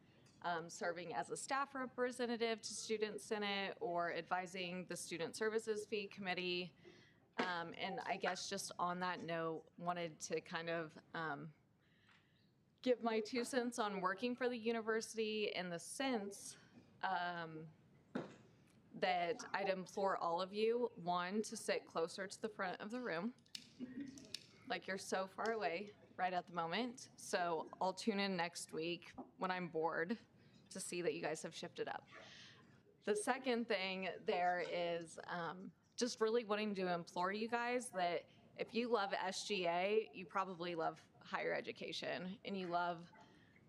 serving as a staff representative to Student Senate or advising the Student Services Fee Committee. And I guess just on that note, wanted to kind of give my 2 cents on working for the university in the sense that I'd implore all of you, one, to sit closer to the front of the room. Like you're so far away right at the moment. So I'll tune in next week when I'm bored to see that you guys have shifted up. The second thing there is just really wanting to implore you guys that if you love SGA, you probably love higher education and you love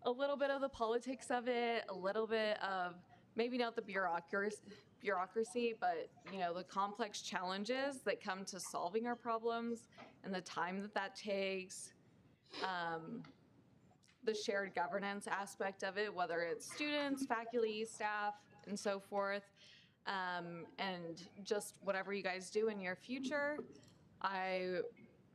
a little bit of the politics of it, a little bit of maybe not the bureaucracy, but the complex challenges that come to solving our problems and the time that takes, the shared governance aspect of it, whether it's students, faculty, staff, and so forth, and just whatever you guys do in your future, I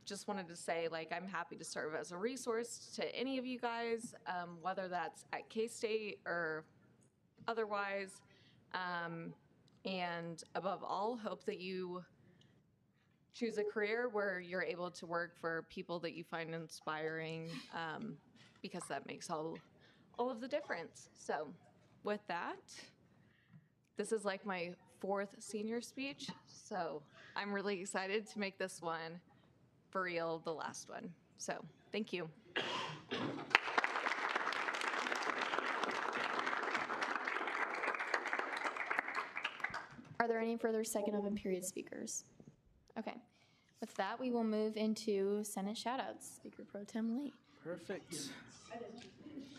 just wanted to say, like, I'm happy to serve as a resource to any of you guys, whether that's at K-State or otherwise. And above all, hope that you choose a career where you're able to work for people that you find inspiring, because that makes all of the difference. So with that, this is like my 4th senior speech, so I'm really excited to make this one for real the last one. So thank you. Are there any further second open period speakers? Okay. With that, we will move into Senate shoutouts. Speaker Pro Tem Lee. Perfect.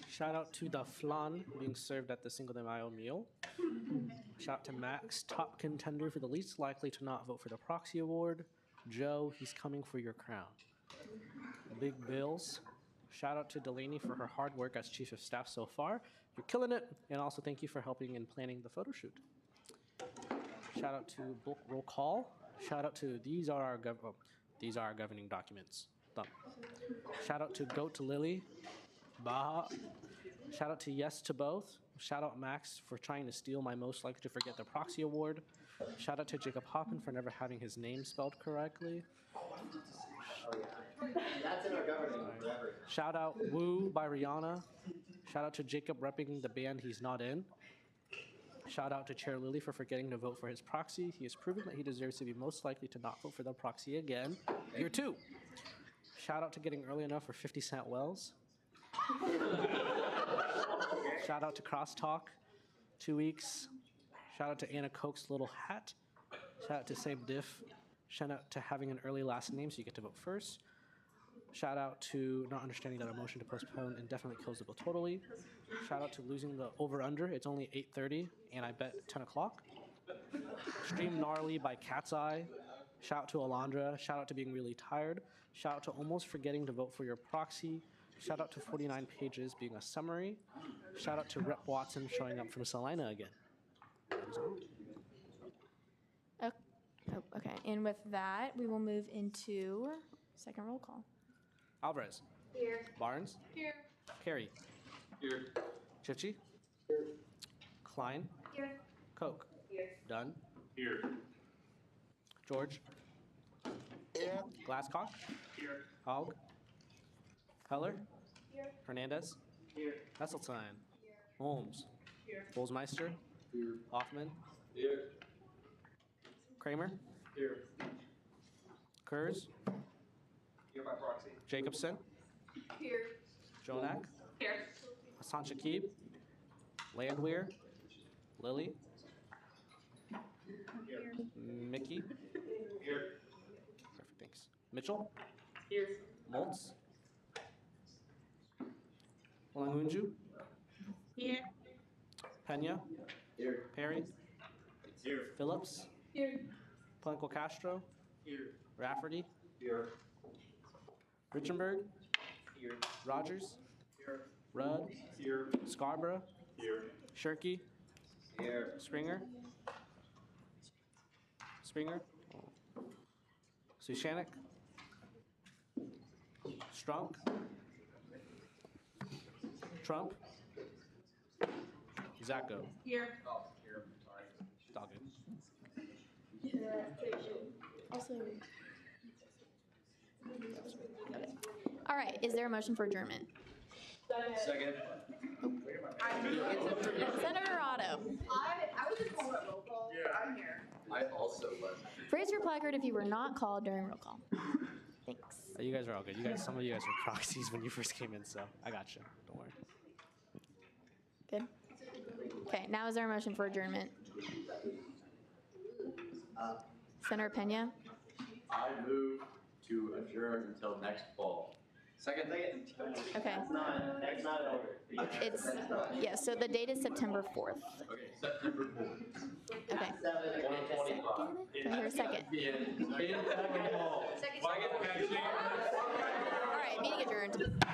Shout out to the flan being served at the Cinco de Mayo meal. Shout out to Max, top contender for the least likely to not vote for the proxy award. Joe, he's coming for your crown. Big Bills. Shout out to Delaney for her hard work as chief of staff so far. You're killing it. And also thank you for helping in planning the photo shoot. Shout out to Book Roll Call. Shout out to these are our governing documents. Done. Shout out to Goat to Lily. Baha. Shout out to Yes to Both. Shout out Max for trying to steal my most likely to forget the proxy award. Shout out to Jacob Hoppin for never having his name spelled correctly. That's in our governing forever. Shout out Woo by Rihanna. Shout out to Jacob repping the band he's not in. Shout out to Chair Lilly for forgetting to vote for his proxy. He has proven that he deserves to be most likely to not vote for the proxy again. Year 2. Shout out to getting early enough for 50 Cent Wells. Shout out to Crosstalk, 2 weeks. Shout out to Anna Koch's little hat. Shout out to Same Diff. Shout out to having an early last name so you get to vote first. Shout out to not understanding that a motion to postpone indefinitely kills the bill totally. Shout out to losing the over-under. It's only 8:30, and I bet 10 o'clock. Stream Gnarly by Cat's Eye. Shout out to Alondra. Shout out to being really tired. Shout out to almost forgetting to vote for your proxy. Shout out to 49 pages being a summary. Shout out to Rep Watson showing up from Salina again. Okay, and with that, we will move into second roll call. Alvarez. Here. Barnes. Here. Carey. Here. Chifchi. Here. Klein. Here. Koch. Here. Dunn. Here. George. Here. Glasscock. Here. Haug. Heller. Here. Hernandez. Here. Hesseltine. Holmes. Here. Bolzmeister. Here. Hoffman. Here. Kramer. Here. Kurz. Here by proxy. Jacobson. Here. Jonak. Here. Hassan Shakib. Landwehr. Lily. Here. Mickey. Here. Perfect, thanks. Mitchell. Here. Moltz. Langunju. Here. Pena. Here. Perry. Here. Phillips. Here. Palenco Castro. Here. Rafferty. Here. Richenberg. Here. Rogers. Here. Rudd. Here. Scarborough. Here. Shirky. Here. Springer. Springer. Sushanik. Strunk. Trump. Zacco. Here. Oh, here. Sorry. It's all good. Also. Okay. All right, is there a motion for adjournment? Second. Senator Otto. I was just calling a roll call. I'm here. I also was. Raise your placard if you were not called during roll call. Thanks. You guys are all good. Some of you guys were proxies when you first came in, so I got you. Don't worry. Good. Okay, now is there a motion for adjournment? Senator Pena? I move to adjourn until next fall. Second. Okay. That's not in order. It's, yeah, so the date is September 4th. Okay, September 4th. Okay. 1:25. Do I hear a second? In Hall. All right, meeting adjourned.